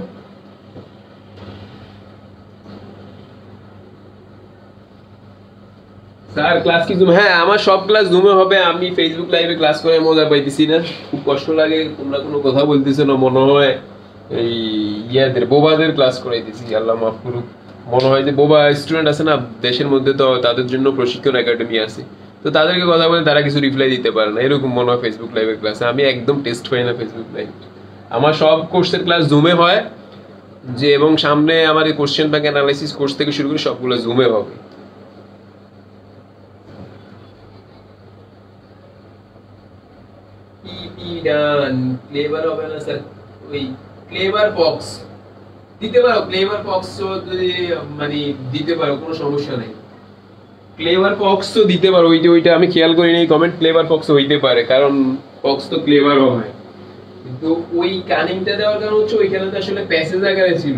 স্যার ক্লাস কি জুমে? হ্যাঁ, আমার সব ক্লাস জুমে হবে। আমি ফেসবুক লাইভে ক্লাস করে মজা পাইতেছি না, খুব কষ্ট লাগে। তোমরা কোনো কথা বলতেছো না, মনে হয় এই ইয়াদের বোবাদের ক্লাস করাইতেছি, আল্লাহ মাফ করুক। মনে হয় যে বোবা স্টুডেন্ট আছে না দেশের মধ্যে, তো তাদের জন্য প্রশিক্ষণ একাডেমি আছে, তো তাদেরকে কথা বলে তারা কিছু রিপ্লাই দিতে পারে না, এরকম মনে হয় ফেসবুক লাইভের ক্লাসে। আমি একদম টেস্ট পাই না ফেসবুক লাইভ। আমার সব কোর্সের ক্লাস জুমে হয়, যে এবং সামনে আমার এই কোশ্চেন ব্যাংক অ্যানালাইসিস কোর্স থেকে শুরু করে সবগুলো জুমে হবে। ডান ক্লেভার হবে না স্যার, ওই ক্লেভার বক্স দিতে পারো, ক্লেভার বক্স যদি মানে দিতে পারো কোনো সমস্যা নেই। ক্লেভার পক্স তো দিতে পারো, ওইটা আমি খেয়াল করিনি কমেন্ট। ক্লেভার পক্স হইতে পারে, কারণ পক্স তো ক্লেভারও হয়, কিন্তু ওই কানিংটা দেওয়ার কারণ হচ্ছে ওইখানে তো আসলে প্যাসেজ আকারে ছিল,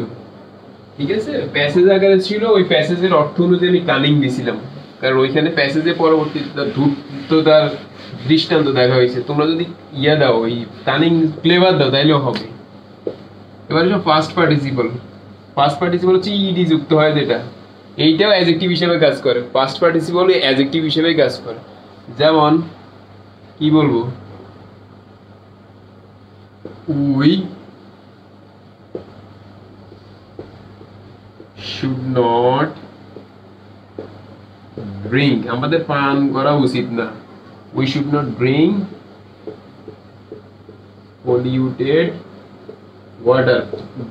ঠিক আছে, প্যাসেজ আকারে ছিল, ওই প্যাসেজের অর্থ অনুযায়ী আমি কানিং দিছিলাম, কারণ ওইখানে প্যাসেজে পরবর্তীতে ধূর্ততার দৃষ্টান্ত দেখা হয়েছে। তোমরা যদি ইয়া দাও, ওই কানিং ক্লেভার দাও, তাইলেও হবে। এবারে সব ফার্স্ট পার্টিসিপল। ফার্স্ট পার্টিসিপল হচ্ছে ইডি যুক্ত হয়, যেটা এইটাও অ্যাডজেক্টিভ হিসেবে কাজ করে। ফার্স্ট পার্টিসিপল অ্যাডজেক্টিভ হিসেবে কাজ করে। যেমন কি বলবো, উই শুড নট ড্রিঙ্ক, আমাদের পান করা উচিত না। We should not drink polluted water,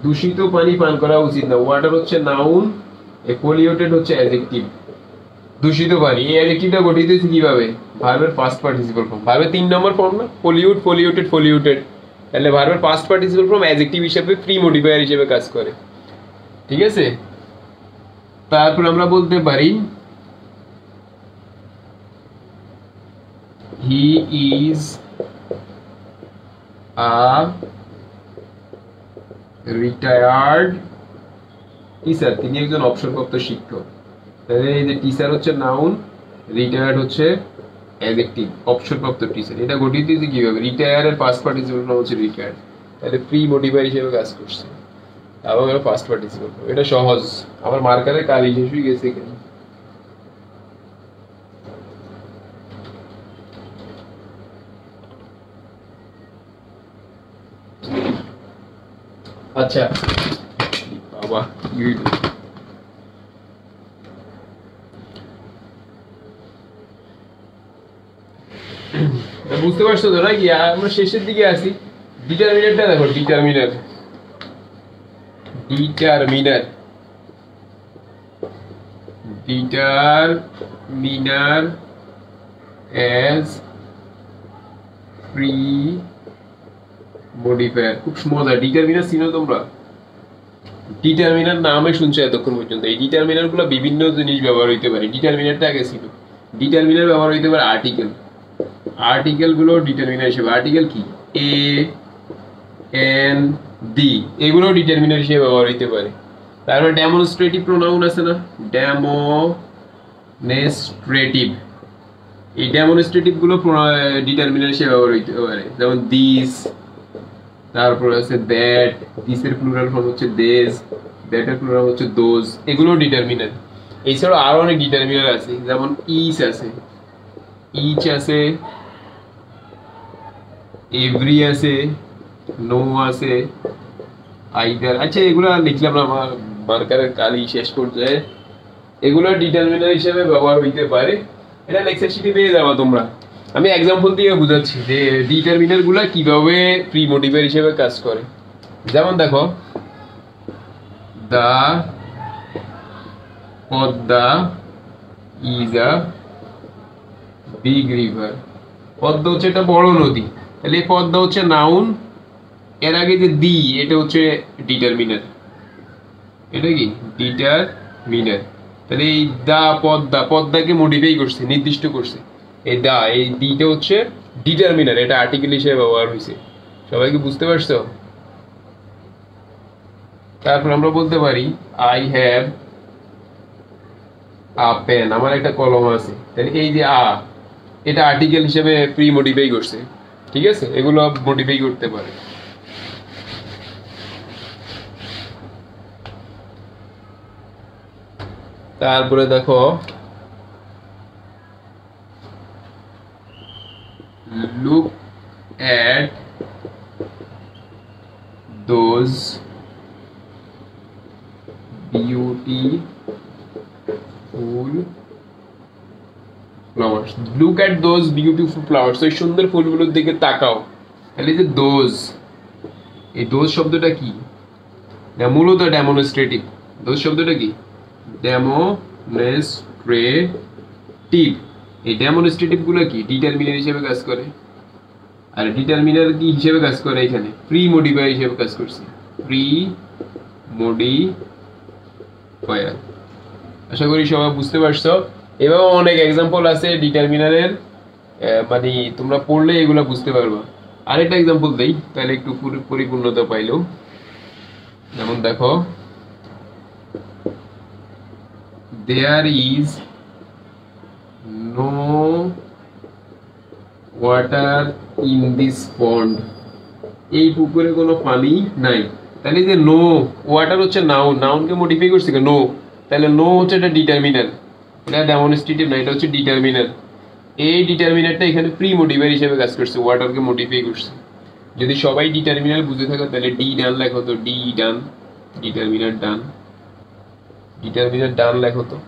দূষিত পানি পান করা উচিত না। ওয়াটার হচ্ছে নাউন, পলিউটেড হচ্ছে অ্যাডজেক্টিভ। দূষিত পানি, এই অ্যাডজেক্টিভটা গঠিত হয়েছে কিভাবে? ভার্বের ফার্স্ট পার্টিসিপল ফর্ম। ভার্বের 3 নম্বর ফর্ম না, পলিউট, পলিউটেড, পলিউটেড। তাহলে ভার্বের ফার্স্ট পার্টিসিপল ফর্ম অ্যাডজেক্টিভ হিসেবে প্রি মডিফায়ার হিসেবে কাজ করে, ঠিক আছে। তারপর আমরা বলতে পারি হি ইজ আ রিটায়ার্ড টিচার, তিনি একজন অবসরপ্রাপ্ত শিক্ষক। তাহলে এই যে টিচার হচ্ছে নাউন, রিটায়ার্ড হচ্ছে অ্যাডজেক্টিভ, অবসরপ্রাপ্ত টিচার। এটা গঠিত হয়েছে কিভাবে? রিটায়ারের ফার্স্ট পার্টিসিপল ফর্ম হচ্ছে রিটায়ার্ড, তাহলে প্রি মডিফায়ার হিসেবে কাজ করছে, এবং এটা ফার্স্ট পার্টিসিপল। এটা সহজ। আমার মার্কারে কালি শেষ হয়ে গেছে এখানে। আচ্ছা বাবা, বুঝতে পারছো তো নাকি? আমরা শেষের দিকে আছি। ডিটারমিনারটা দেখো, determiner, determiner, determiner as pre modifier. খুব মজা। ডিটারমিনার চিনো তোমরা? ডিটারমিনার নামে শুনছো এতক্ষণ পর্যন্ত। এই ডিটারমিনার গুলো বিভিন্ন জিনিস ব্যবহার হইতে পারে। ডিটারমিনারটা আগে ছিল। ডিটারমিনার ব্যবহার হইতে পারে আর্টিকেল, আর্টিকেল গুলো ডিটারমিনার হিসেবে। আর্টিকেল কি? এ, এন, দি, এগুলো ডিটারমিনার হিসেবে ব্যবহার হইতে পারে। তারপরে ডেমনস্ট্রেটিভ প্রোনাউন আছে না, ডেমনস্ট্রেটিভ, এই ডেমনস্ট্রেটিভ গুলো ডিটারমিনার হিসেবে ব্যবহার হইতে পারে। যেমন দিস, তারপর আছে দ্যাট, দিসের প্লুরাল ফর্ম হচ্ছে দেজ, দ্যাটের প্লুরাল হচ্ছে দোজ, এগুলো ডিটারমিনার। এছাড়াও আরো অনেক ডিটারমিনার আছে, যেমন ইচ আছে, ইচ আছে, এভরি আছে, নো আছে, আইদার। আচ্ছা এগুলো লিখলাম না, আমার মার্কারের কালি শেষ পর্যায়ে। এগুলো ডিটারমিনার হিসেবে ব্যবহার হইতে পারে। এটা লেকচার শিটে পেয়ে যাবা তোমরা। আমি এক্সাম্পল দিয়ে বুঝাচ্ছি যে ডিটারমিনার গুলা কিভাবে প্রি মডিফায়ার হিসেবে কাজ করে। যেমন দেখো, the Padma is a big river. Padma হচ্ছে একটা বড় নদী, তাহলে এই পদ্মা হচ্ছে নাউন, এর আগে যে দি, এটা হচ্ছে ডিটারমিনার। এটা কি? ডিটারমিনার। তাহলে এই দা পদ্মা, পদ্মাকে মডিফাই করছে, নির্দিষ্ট করছে। এই দা, এই দিটা হচ্ছে ডিটারমিনার, এটা আর্টিকেল হিসেবে ব্যবহার হয়েছে। সবাই কি বুঝতে পারছো? তারপর আমরা বলতে পারি আই হ্যাভ আ পেন, আমার একটা কলম আছে। তাহলে এই যে আ, এটা আর্টিকেল হিসেবে প্রি মডিফাই করছে, ঠিক আছে। এগুলো মডিফাই করতে পারে। তারপরে দেখো look at those beautiful flowers. Look at those beautiful flowers. ওই সুন্দর ফুলগুলোর দিকে তাকাও। তাহলে যে those, এই those শব্দটা কি? না মূলত ডেমনস্ট্রেটিভ। those শব্দটা কি? ডেমনস্ট্রেটিভ। এই ডেমনস্ট্রেটিভ গুলো কি? ডিটারমিনার হিসেবে কাজ করে। আর ডিটারমিনার কি হিসেবে কাজ করে? এখানে প্রি মডিফায়ার হিসেবে কাজ করছে। Pre modifier. আশা করি সবাই বুঝতে পারছো। এভাবে অনেক এক্সাম্পল আছে ডিটারমিনারের, মানে তোমরা পড়লে এগুলো বুঝতে পারবা। আরেকটা এক্সাম্পল দেই, তাহলে একটু পরিপূর্ণতা পাইলো। যেমন দেখো, there is no water in this pond. এই পুকুরে কোনো পানি নাই। তাহলে যে নো ওয়াটার হচ্ছে নাউন, নাউনকে মডিফাই করছে নো, তাহলে নো হচ্ছে এটা ডিটারমিনার, এটা ডেমনস্ট্রেটিভ না, এটা হচ্ছে ডিটারমিনার। এই ডিটারমিনারটা এখানে প্রি মডিফায়ার হিসেবে কাজ করছে, ওয়াটারকে মডিফাই করছে। যদি সবাই ডিটারমিনার বুঝে থাকো তাহলে ডি ডান লেখো তো, ডি ডান, ডিটারমিনার ডান, ডিটারমিনার ডান লেখো তো।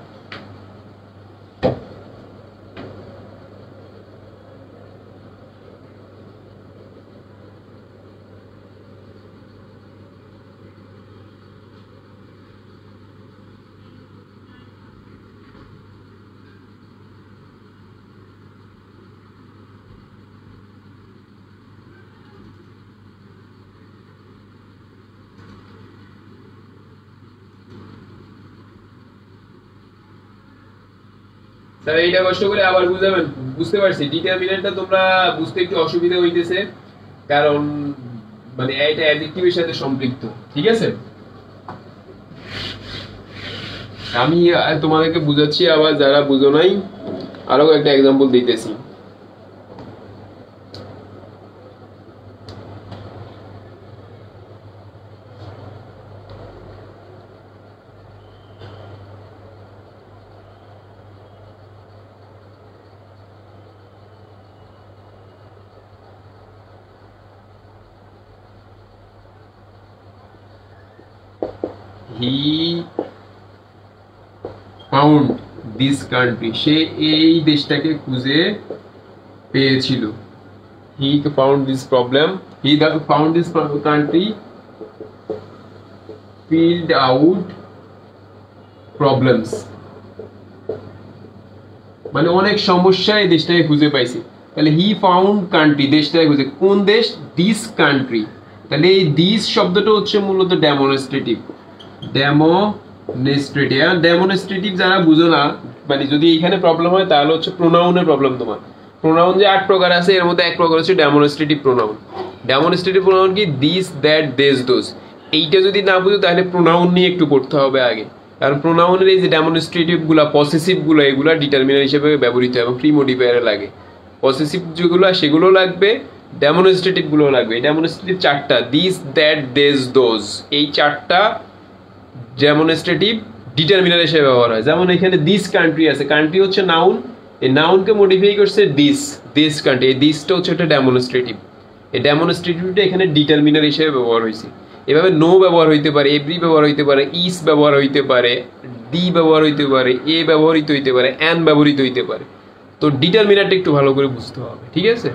স্যার এইটা কষ্ট করে আবার বুঝাবেন? বুঝতে পারছি, ডিটারমিনেন্টটা তোমরা বুঝতে একটু অসুবিধা হইতেছে, কারণ মানে এটা অ্যাডজেক্টিভের সাথে সম্পৃক্ত। ঠিক আছে, আমি তোমাদেরকে বুঝাচ্ছি, আবার যারা বুঝো নাই আরো একটা এক্সাম্পল দিতেছি। He found this country. সে এই দেশটাকে খুঁজে পেয়েছিল। He found this problem. He found this country, filled out problems. মানে অনেক সমস্যা এই দেশটাকে খুঁজে পাইছে। তাহলে হি ফাউন্ড কান্ট্রি, দেশটাকে খুঁজে, কোন দেশ? This country. তাহলে এই দিস শব্দটা হচ্ছে মূলত ডেমনস্ট্রেটিভ। ডেমনস্ট্রেটিভ, ডেমনস্ট্রেটিভ যারা বুঝো না, মানে যদি এইখানে প্রবলেম হয় তাহলে হচ্ছে প্রোনাউনের প্রবলেম তোমার। প্রোনাউন যে 8 প্রকার আছে এর মধ্যে এক প্রকার হচ্ছে ডেমনস্ট্রেটিভ প্রোনাউন। ডেমনস্ট্রেটিভ প্রোনাউন কি? দিস, দ্যাট, দেস, দোজ। এইটা যদি না বুঝো তাহলে প্রোনাউন নিয়ে একটু পড়তে হবে আগে, কারণ প্রোনাউনের এই যে ডেমনস্ট্রেটিভ গুলা, পসেসিভ গুলা, এগুলা ডিটারমিনার হিসেবে ব্যবহৃত হয় এবং প্রি মডিফায়ারে লাগে। পসেসিভ যেগুলো সেগুলো লাগবে, ডেমনস্ট্রেটিভ গুলো লাগবে। ডেমনস্ট্রেটিভ 4টা, দিস, দ্যাট, দেস, দোজ, এই 4টা ডেমনস্ট্রেটিভ ডিটারমিনার হিসেবে ব্যবহার হয়। যেমন এখানে দিস কান্ট্রি আছে, কান্ট্রি হচ্ছে নাউন, এই নাউনকে মডিফাই করছে দিস, দিস কান্ট্রি। এই দিসটা হচ্ছে একটা ডেমনস্ট্রেটিভ, এই ডেমনস্ট্রেটিভটা এখানে ডিটারমিনার হিসেবে ব্যবহার হয়েছে। এভাবে নো ব্যবহার হইতে পারে, এভরি ব্যবহার হইতে পারে, ইস ব্যবহার হইতে পারে, দি ব্যবহার হইতে পারে, এ ব্যবহৃত হইতে পারে, অ্যান ব্যবহৃত হইতে পারে। তো ডিটারমিনারটা একটু ভালো করে বুঝতে হবে। ঠিক আছে,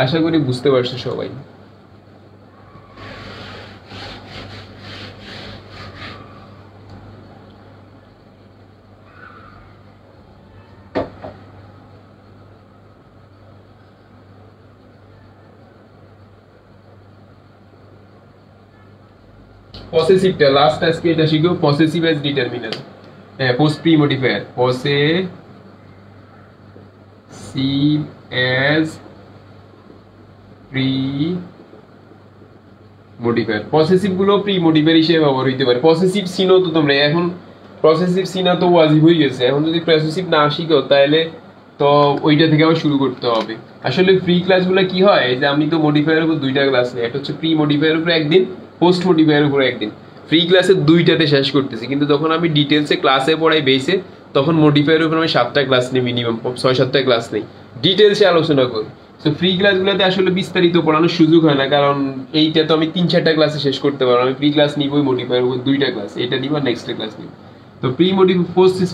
আশা করি বুঝতে পারছো সবাই। পসেসিভটা লাস্ট আজকে এটা শিখো, possessive as determiner, post pre modifier. Possessive as pre modifier. Possessive গুলো প্রি মডিফায়ার হিসেবে ব্যবহার হইতে পারে। পসেসিভ চিনো তো তোমরা, এখন পসেসিভ চিনা তো ওয়াজিব হয়ে গেছে। এখন যদি পসেসিভ না শিখো তাহলে তো ওইটা থেকে আবার শুরু করতে হবে। আসলে ফ্রি ক্লাসগুলো কি হয়, যে আমি তো মডিফায়ারের উপর 2টা ক্লাস নিই, একটা হচ্ছে প্রি মডিফায়ারের উপর একদিন, পোস্ট মডিফায়ারের উপর একদিন। ফ্রি ক্লাসে 2টাতে শেষ করতেছি, কিন্তু যখন আমি ডিটেলসে ক্লাসে পড়াই বেসে, তখন মডিফায়ারের উপর আমি 7টা ক্লাস নিই, মিনিমাম 6-7টা ক্লাস নেই, ডিটেলসে আলোচনা করি। তো ফ্রি ক্লাসগুলোতে আসলে বিস্তারিত পড়ানোর সুযোগ হয় না, কারণ এইটা তো আমি 3-4টা ক্লাসে শেষ করতে পারবো। আমি ফ্রি ক্লাস নিবই মডিফায়ার উপর 2টা ক্লাস, এটা নিব আর নেক্সট ক্লাস নিব। তো প্রি মোটিভ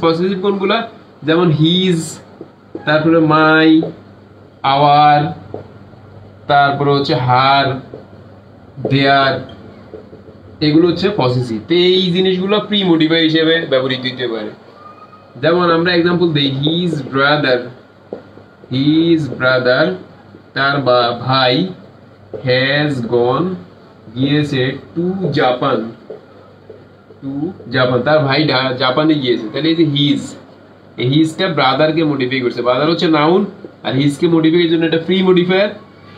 পসেসিভ কোনগুলা, যেমন হিজ, তারপরে মাই, আওয়ার, তারপরে হচ্ছে হার, দেয়ার, এগুলো হচ্ছে পসেসিভ। তো এই জিনিসগুলো প্রি মডিফায়ার হিসেবে ব্যবহৃত হতে পারে। যেমন আমরা এক্সাম্পল দিই, হিজ ব্রাদার, তার ভাই, হ্যাজ গন, গিয়েছে, টু জাপান, তার ভাই জাপানে গিয়েছে। তাহলে এই যে হিজটা ব্রাদারকে মডিফাই করছে, ব্রাদার হচ্ছে নাউন আর হিজকে মডিফাই এর জন্য এটা ফ্রি মডিফায়ার।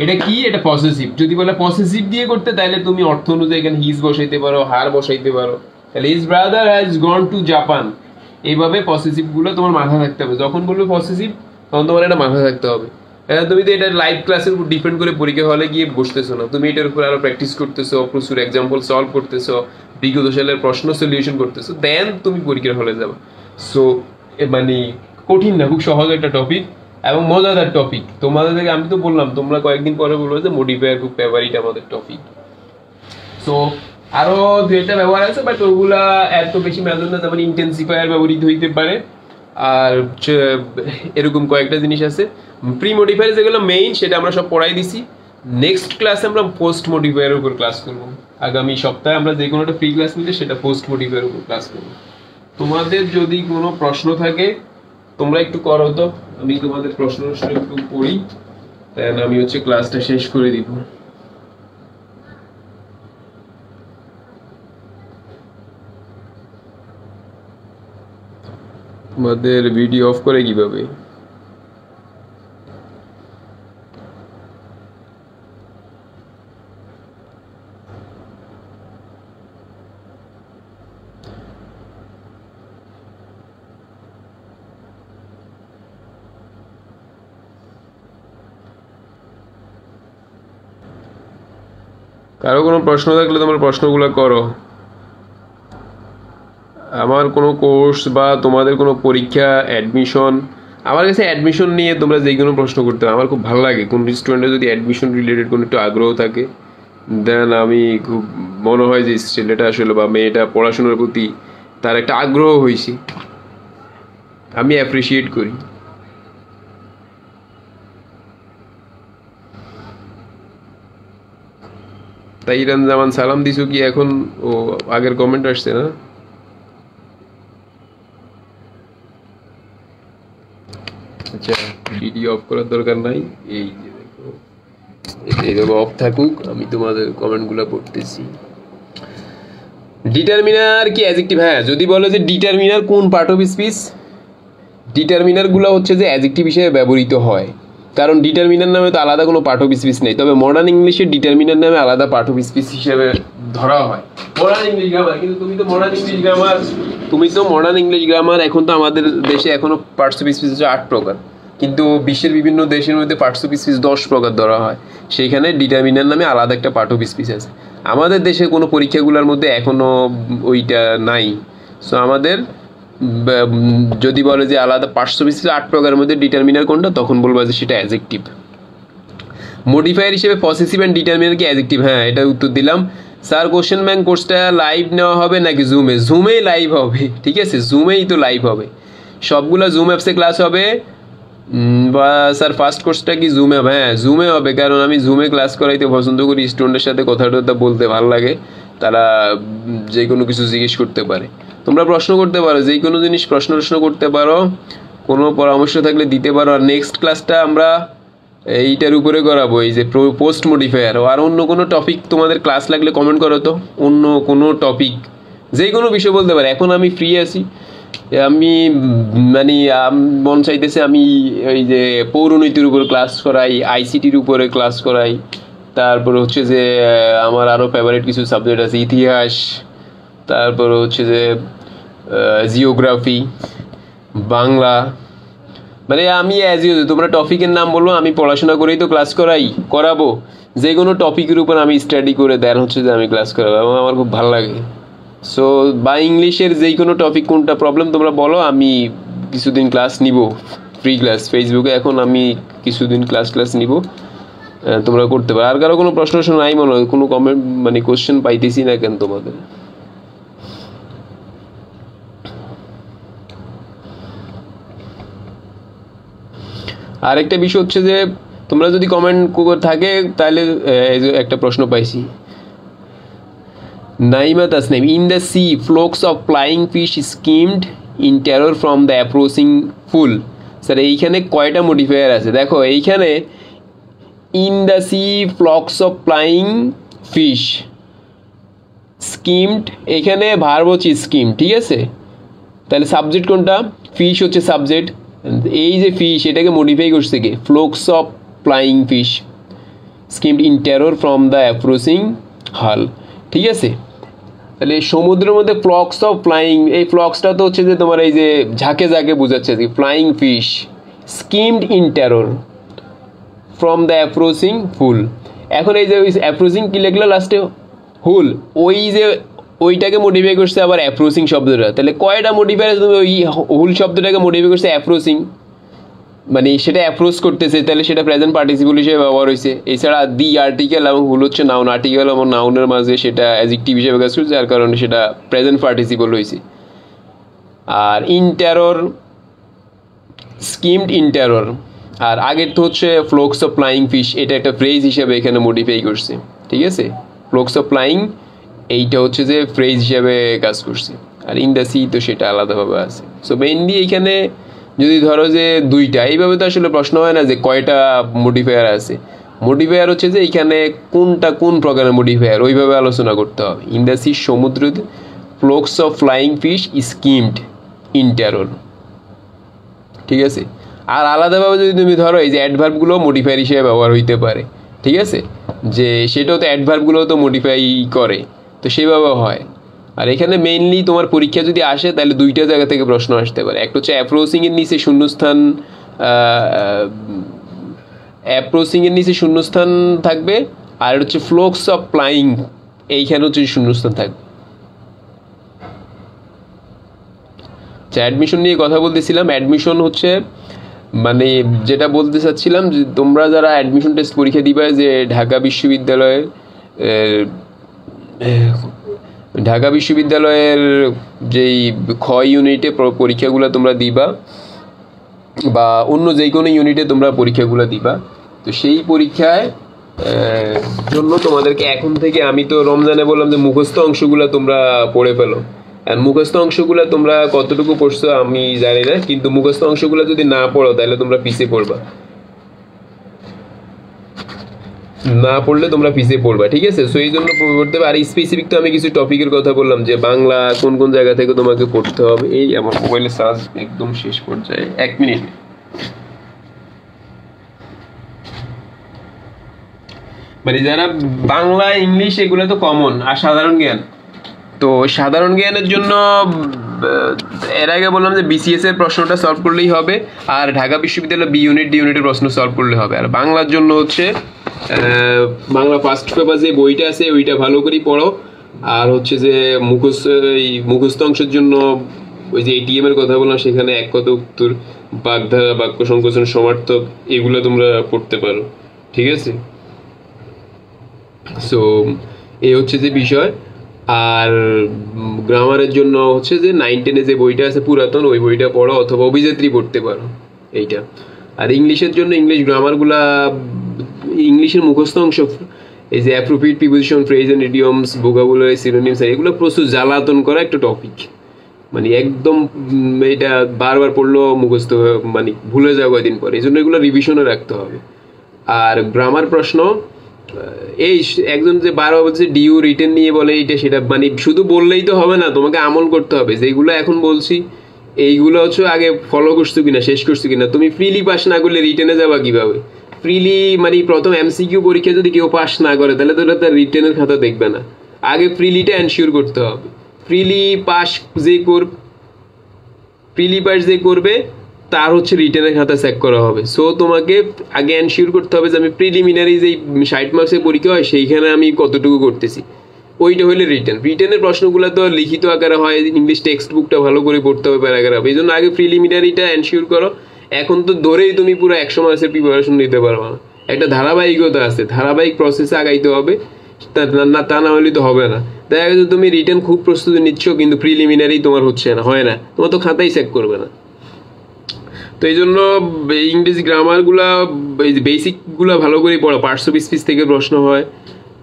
এটা কি, এটা পসেসিভ। যদি বলে পসেসিভ দিয়ে করতে, তাহলে তুমি অর্থ অনুযায়ী এখানে হিজ বসাইতে পারো, হার বসাইতে পারো। তাহলে his brother has gone to Japan, এইভাবে পসেসিভ গুলো তোমার মাথায় থাকতে হবে। যখন বলবে পসেসিভ, তখন তোমার এটা মাথায় থাকতে হবে। তুমি তো এটা লাইভ ক্লাসের উপর ডিপেন্ড করে পরীক্ষা হলে গিয়ে বসতেছো না, তুমি এটার উপর আরো প্র্যাকটিস করতেছো, প্রচুর এক্সাম্পল সলভ করতেছো, বিগত সালের প্রশ্ন সলিউশন করতেছো, দেন তুমি পরীক্ষার হলে যাবে। সো মানে কঠিন না, খুব সহজ একটা টপিক এবং মজাদার টপিক। তোমাদের থেকে আমি তো বললাম, তোমরা কয়েকদিন পরে বলবো যে মডিফায়ার খুব ফেভারিট আমাদের টপিক। সো আরো 2-একটা ব্যবহার আছে, বাট ওগুলা এত বেশি ম্যাজর না। যেমন ইন্টেন্সিফায়ার ব্যবহৃত হইতে পারে, আর এরকম কয়েকটা জিনিস আছে। প্রি মডিফায়ার যেগুলো মেইন, সেটা আমরা সব পড়াই দিছি। নেক্সট ক্লাসে আমরা পোস্ট মডিফায়ারের উপর ক্লাস করবো। আগামী সপ্তাহে আমরা যে কোনো একটা ফ্রি ক্লাস নিলে সেটা পোস্ট মডিফায়ারের উপর ক্লাস করবো। তোমাদের যদি কোনো প্রশ্ন থাকে তোমরা একটু করো, তো আমি তোমাদের প্রশ্ন একটু পড়ি, দেন আমি হচ্ছে ক্লাসটা শেষ করে দিব। তোমাদের ভিডিও অফ করে কিভাবে? কারো কোনো প্রশ্ন থাকলে তোমার প্রশ্নগুলো করো। আমার কোনো কোর্স বা তোমাদের কোনো পরীক্ষা, অ্যাডমিশন, আমার কাছে অ্যাডমিশন নিয়ে তোমরা যে কোনো প্রশ্ন করতে হবে, আমার খুব ভালো লাগে। কোন স্টুডেন্টের যদি অ্যাডমিশন রিলেটেড কোনো একটু আগ্রহ থাকে, দেন আমি খুব মনে হয় যে ছেলেটা আসলে বা মেয়েটা পড়াশোনার প্রতি তার একটা আগ্রহ হয়েছে, আমি অ্যাপ্রিসিয়েট করি। তাই ইরান জামান সালাম দিছো কি এখন? ও আগের কমেন্ট আসছে না? আচ্ছা, ভিডিও অফ করার দরকার নাই, এই যে দেখো, এইভাবে অফ থাকুক, আমি তোমাদের কমেন্টগুলো পড়তেছি। ডিটারমিনার কি অ্যাডজেক্টিভ? হ্যাঁ, যদি বলো যে ডিটারমিনার কোন পার্ট অফ স্পিচ, ডিটারমিনারগুলো হচ্ছে যে অ্যাডজেক্টিভ হিসেবে ব্যবহৃত হয়, কারণ ডিটারমিনার নামে তো আলাদা কোনো পার্ট অফ স্পিচ নেই। তবে মডার্ন ইংলিশে ডিটারমিনার নামে আলাদা পার্ট অফ স্পিচ হিসেবে ধরা হয় মডার্ন ইংলিশ গ্রামার। কিন্তু তুমি তো মডার্ন ইংলিশ গ্রামার এখন তো আমাদের দেশে এখনো পার্টস অফ স্পিচ হচ্ছে 8 প্রকার, কিন্তু বিশ্বের বিভিন্ন দেশের মধ্যে পার্টস অফ স্পিচ 10 প্রকার ধরা হয়। সেইখানে ডিটারমিনার নামে আলাদা একটা পার্ট অফ স্পিচ আছে। আমাদের দেশে কোনো পরীক্ষাগুলোর মধ্যে এখনো ওইটা নাই। সো আমাদের যদি বলে যে আলাদা পার্টস অফ স্পিচ 8 প্রকারের মধ্যে ডিটারমিনার কোনটা, তখন বলবো যে সেটা অ্যাডজেক্টিভ। মডিফায়ার হিসেবে পসেসিভ অ্যান্ড ডিটারমিনার কি অ্যাডজেক্টিভ? হ্যাঁ, এটা উত্তর দিলাম। স্যার কোশ্চেন ব্যাংক কোর্সটা লাইভ নেওয়া হবে নাকি জুমে? জুমেই লাইভ হবে, ঠিক আছে, জুমেই তো লাইভ হবে, সবগুলো জুম অ্যাপসে ক্লাস হবে। বা স্যার ফার্স্ট কোর্সটা কি জুমে হবে? হ্যাঁ, জুমে হবে, কারণ আমি জুমে ক্লাস করাইতে পছন্দ করি। স্টুডেন্টের সাথে কথা টথা বলতে ভালো লাগে, তারা যে কোনো কিছু জিজ্ঞেস করতে পারে, তোমরা প্রশ্ন করতে পারো, যে কোনো জিনিস প্রশ্ন করতে পারো, কোনো পরামর্শ থাকলে দিতে পারো। আর নেক্সট ক্লাসটা আমরা এইটার উপরে করাবো, এই যে পোস্ট মডিফায়ার। আর অন্য কোনো টপিক তোমাদের ক্লাস লাগলে কমেন্ট করো তো, অন্য কোনো টপিক, যে কোনো বিষয় বলতে পারে। এখন আমি ফ্রি আছি, আমি মানে মন চাইতেছে আমি ওই যে পৌরনীতির উপর ক্লাস করাই, আইসিটির উপরে ক্লাস করাই, তারপর হচ্ছে যে আমার আরও ফেভারিট কিছু সাবজেক্ট আছে, ইতিহাস, তারপর হচ্ছে যে জিওগ্রাফি, বাংলা। মানে আমি অ্যাজ ইউজ, তোমরা টপিকের নাম বলবো, আমি পড়াশোনা করেই তো ক্লাস করাবো। যে কোনো টপিকের উপর আমি স্টাডি করে দেন হচ্ছে যে আমি ক্লাস করাবো, এবং আমার খুব ভালো লাগে। সো বা ইংলিশের যেই কোনো টপিক কোনটা প্রবলেম তোমরা বলো, আমি কিছুদিন ক্লাস নিব, ফ্রি ক্লাস ফেসবুকে এখন আমি কিছুদিন ক্লাস নিব। তোমরা করতে পারো। আর কারো কোনো প্রশ্ন নাই মনে হয়? কোনো কমেন্ট মানে কোশ্চেন পাইতেছি না কেন তোমাদের? আরেকটা বিষয় হচ্ছে যে তোমরা যদি কমেন্ট থাকে তাহলে একটা প্রশ্ন পাইছি, Naima Tasnim, in the sea flocks of flying fish skimmed in terror from the approaching hull. Sir এইখানে কয়টা মডিফায়ার আছে? দেখো এইখানে in the sea flocks of flying fish skimmed, এখানে ভার্ব হচ্ছে স্কিম, ঠিক আছে? তাহলে সাবজেক্ট কোনটা? ফিশ হচ্ছে সাবজেক্ট। এই যে ফিশ এটাকে মডিফাই করছে কি? Flocks of flying fish skimmed in terror from the approaching hull, ঠিক আছে? তাহলে সমুদ্রের মধ্যে ফ্লক্স অফ ফ্লাইং, এই ফ্লক্সটা তো হচ্ছে যে তোমার এই যে ঝাঁকে ঝাঁকে বোঝাচ্ছে যে flying fish skimmed in terror from the approaching hull. এখন এই যে অ্যাপ্রোচিং কি লিখলো লাস্টে? হুল। ওই যে ওইটাকে মডিফাই করছে আবার অ্যাপ্রোচিং শব্দটা। তাহলে কয়টা মডিফাই আছে? তুমি ওই হুল শব্দটাকে মডিফাই করছে অ্যাপ্রোচিং, মানে সেটা অ্যাপ্রোচ করতেছে, তাহলে সেটা প্রেজেন্ট পার্টিসিপল হিসেবে ব্যবহার হয়েছে। এছাড়া দি আর্টিকেল এবং হুল হচ্ছে নাউন, আর্টিকেল এবং নাউনের মাঝে সেটা অ্যাডজেক্টিভ হিসেবে কাজ করছে, যার কারণে সেটা প্রেজেন্ট পার্টিসিপল হয়েছে। আর in terror, skimmed in terror, আর আগের তো হচ্ছে ফ্লোকস অফ ফ্লাইং ফিশ, এটা একটা ফ্রেজ হিসেবে এখানে মডিফাই করছে, ঠিক আছে? ফ্লোকস অফ ফ্লাইং এইটা হচ্ছে যে ফ্রেজ হিসেবে কাজ করছে, আর ইন দ্য সি তো সেটা আলাদাভাবে আছে। সো মেইনলি এইখানে যদি ধরো যে দুইটা, এইভাবে তো আসলে প্রশ্ন হয় না যে কয়টা মডিফায়ার আছে। মডিফায়ার হচ্ছে যে এইখানে কোনটা কোন প্রকারের মডিফায়ার ওইভাবে আলোচনা করতে হবে। ইন দ্য সি সমুদ্রতে, flocks of flying fish skimmed in terror, ঠিক আছে? আর আলাদাভাবে যদি তুমি ধরো এই যে অ্যাডভার্বগুলো মডিফায়ার হিসেবে ব্যবহার হইতে পারে, ঠিক আছে? যে সেটাও তো অ্যাডভার্বগুলো তো মডিফাই করে, তো সেভাবে হয়। আর এখানে মেইনলি তোমার পরীক্ষা যদি আসে তাহলে দুইটা জায়গা থেকে প্রশ্ন আসতে পারে। একটা হচ্ছে অ্যাপ্রোচিংয়ের নিচে শূন্যস্থান, অ্যাপ্রোচিংয়ের নিচে শূন্যস্থান থাকবে, আর হচ্ছে ফ্লোকস অফ ফ্লাইং, এইখানে হচ্ছে শূন্যস্থান থাকবে। আচ্ছা, অ্যাডমিশন নিয়ে কথা বলতেছিলাম। অ্যাডমিশন হচ্ছে মানে যেটা বলতে চাচ্ছিলাম যে তোমরা যারা অ্যাডমিশন টেস্ট পরীক্ষা দিবা, যে ঢাকা বিশ্ববিদ্যালয়ের যেই খ ইউনিটে পরীক্ষাগুলো তোমরা দিবা, বা অন্য যে কোনো ইউনিটে তোমরা পরীক্ষাগুলো দিবা, তো সেই পরীক্ষায় জন্য তোমাদেরকে এখন থেকে, আমি তো রমজানে বললাম যে মুখস্থ অংশগুলো তোমরা পড়ে ফেলো। আর মুখস্থ অংশগুলো তোমরা কতটুকু পড়ছো আমি জানি না, কিন্তু মুখস্থ অংশগুলো যদি না পড়ো তাহলে তোমরা পিছিয়ে পড়বা, না পড়লে তোমরা পিছিয়ে পড়বা, ঠিক আছে? সো এই জন্য পড়তে হবে। আর স্পেসিফিক তো আমি কিছু টপিকের কথা বললাম, যে বাংলা কোন কোন জায়গা থেকে তোমাকে পড়তে হবে। এই আমার মোবাইলের চার্জ একদম শেষ পর্যায়ে, 1 মিনিট। মানে যারা বাংলা ইংলিশ এগুলো তো কমন, আর সাধারণ জ্ঞান, তো সাধারণ জ্ঞানের জন্য এর আগে বললাম যে বিসিএস এর প্রশ্নটা সলভ করলেই হবে, আর ঢাকা বিশ্ববিদ্যালয় বি ইউনিট ডি ইউনিটের প্রশ্ন সলভ করলে হবে। আর বাংলার জন্য হচ্ছে বাংলা ফার্স্ট পেপার যে বইটা আছে ওইটা ভালো করে পড়ো, আর হচ্ছে যে মুখস্থ অংশের জন্য ওই যে এটিএম এর কথা বললাম, সেখানে এক কথা উত্তর, বাগধারা, বাক্য সংকোচন, সমার্থক, এগুলো তোমরা পড়তে পারো, ঠিক আছে? সো এই হচ্ছে যে বিষয়। আর গ্রামারের জন্য হচ্ছে যে 9-10 যে বইটা আছে পুরাতন, ওই বইটা পড়ো, অথবা অভিযাত্রী পড়তে পারো এইটা। আর ইংলিশের জন্য ইংলিশ গ্রামারগুলা, ইংলিশের মুখস্থ অংশ, এই যে appropriate preposition, phrase and idioms, vocabulary, synonyms, এগুলো প্রচুর জ্বালাতন করা একটা টপিক। মানে একদম এটা বারবার পড়লেও মুখস্থ মানে ভুলে যাও কয়দিন পরে, এই জন্য এগুলো রিভিশনে রাখতে হবে। আর গ্রামার প্রশ্ন, এই একজন যে বারবার বলছে ডিউ রিটেন নিয়ে বলে, এইটা সেটা মানে শুধু বললেই তো হবে না, তোমাকে আমল করতে হবে। যেগুলো এখন বলছি এইগুলো হচ্ছে আগে ফলো করছো কিনা, শেষ করছো কিনা। তুমি ফ্রিলি পাস না করলে রিটেনে যাবা কিভাবে? ফ্রিলি মানে প্রথম এমসিকিউ পরীক্ষা যদি কেউ পাস না করে তাহলে তো তার রিটেনের খাতা দেখবে না। আগে ফ্রিলিটা এনশিওর করতে হবে। ফ্রিলি পাস যে করবে তার হচ্ছে রিটেনের খাতা চেক করা হবে। সো তোমাকে আগে এনশিওর করতে হবে যে আমি প্রিলিমিনারি যেই 60 মার্কসের পরীক্ষা হয় সেইখানে আমি কতটুকু করতেছি, ওইটা হলে রিটেনের প্রশ্নগুলো তো লিখিত আকারে হয়, ইংলিশ টেক্সট বুকটা ভালো করে পড়তে হবে প্যারাগ্রাফ। এই জন্য আগে প্রিলিমিনারিটা এনশিওর করো। এখন তো ধরেই তুমি পুরো 100 মার্কসের প্রিপারেশন নিতে পারবে না, একটা ধারাবাহিকতা আছে, ধারাবাহিক প্রসেসে আগাইতে হবে, তা না হলে তো হবে না। দেখা গেছে তুমি রিটেন খুব প্রস্তুতি নিচ্ছ কিন্তু প্রিলিমিনারি তোমার হচ্ছে না, হয় না, তোমার তো খাতাই চেক করবে না। তো এই জন্য ইংরেজি গ্রামারগুলা, বেসিকগুলো ভালো করে পড়ো। পার্টস অফ স্পিচ থেকে প্রশ্ন হয়,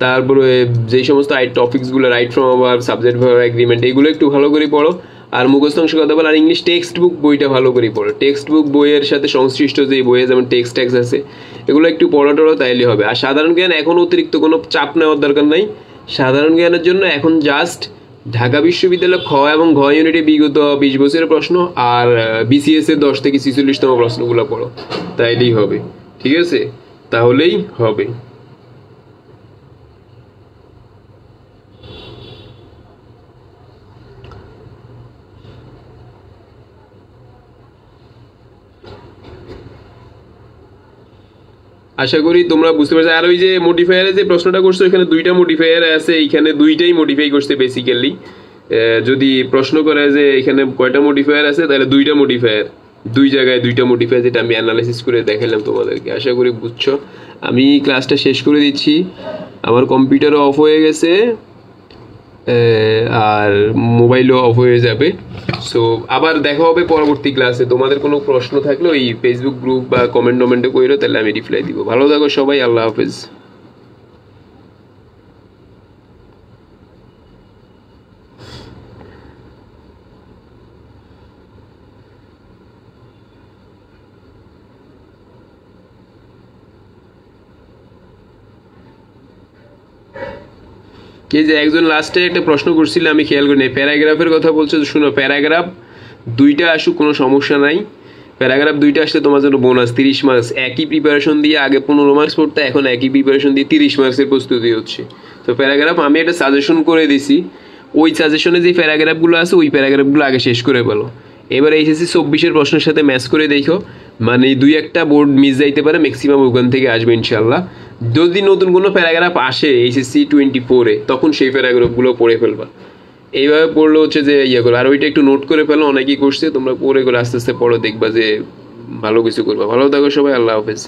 তারপরে যেই সমস্ত টপিক্সগুলো, right from verb, subject verb agreement, এগুলো একটু ভালো করে পড়ো। আর মুখস্থ অংশ কথা বল, আর ইংলিশ টেক্সট বুক বইটা ভালো করে পড়ো। টেক্সট বুক বইয়ের সাথে সংশ্লিষ্ট যে বইয়ে যেমন টেক্সট ট্যাক্স আছে, এগুলো একটু পড়া টড়ো, তাইলে হবে। আর সাধারণ জ্ঞান এখন অতিরিক্ত কোনো চাপ নেওয়ার দরকার নাই। সাধারণ জ্ঞানের জন্য এখন জাস্ট ঢাকা বিশ্ববিদ্যালয় খ এবং ঘ ইউনিটে বিগত 20 বছরের প্রশ্ন আর বিসিএস এর 10 থেকে 46তম প্রশ্নগুলো পড়ো, তাইলেই হবে। ঠিক আছে, তাহলেই হবে। আশা করি তোমরা বুঝতে পারছো। আর ওই যে মডিফায়ারে যে প্রশ্নটা করছো, এখানে 2টা মডিফায়ার আছে, এইখানে 2টাই মডিফাই করছে বেসিক্যালি। যদি প্রশ্ন করে যে এখানে কয়টা মডিফায়ার আছে, তাহলে 2টা মডিফায়ার, 2 জায়গায় 2টা মডিফায়ার, যেটা আমি অ্যানালাইসিস করে দেখালাম তোমাদেরকে। আশা করি বুঝছো। আমি ক্লাসটা শেষ করে দিচ্ছি, আমার কম্পিউটারও অফ হয়ে গেছে আর মোবাইলও অফ হয়ে যাবে। সো আবার দেখা হবে পরবর্তী ক্লাসে। তোমাদের কোনো প্রশ্ন থাকলে ওই ফেসবুক গ্রুপ বা কমেন্টে কইরো, তাহলে আমি রিপ্লাই দিব। ভালো থাকো সবাই, আল্লাহ হাফেজ। এই যে একজন লাস্টে একটা প্রশ্ন করছিল, আমি খেয়াল করি নাই, প্যারাগ্রাফের কথা বলছো। শুনো, প্যারাগ্রাফ 2টা আসুক, কোনো সমস্যা নাই। প্যারাগ্রাফ 2টা আসলে তোমার জন্য বোনাস, 30 মার্কস। একই প্রিপারেশন দিয়ে আগে 15 মার্কস পড়তে, এখন একই প্রিপারেশন দিয়ে 30 মার্কসের প্রস্তুতি হচ্ছে। তো প্যারাগ্রাফ আমি একটা সাজেশন করে দিছি, ওই সাজেশনে যে প্যারাগ্রাফগুলো আছে ওই প্যারাগ্রাফগুলো আগে শেষ করে ফেলো। এবার এইচএসসি 24-এর প্রশ্নের সাথে ম্যাচ করে দেখো, মানে 2-1টা বোর্ড মিস যাইতে পারে, ম্যাক্সিমাম ওখান থেকে আসবে ইনশাল্লাহ। যদি নতুন কোনো প্যারাগ্রাফ আসে এইচএসসি 24-এ, তখন সেই প্যারাগ্রাফগুলো পড়ে ফেলবা। এইভাবে পড়লে হচ্ছে যে ইয়ে করো। আর ওইটা একটু নোট করে ফেলো, অনেকেই করছে, তোমরা পড়ে করে আস্তে আস্তে পড়ো, দেখবা যে ভালো কিছু করবা। ভালো থাকো সবাই, আল্লাহ হাফেজ।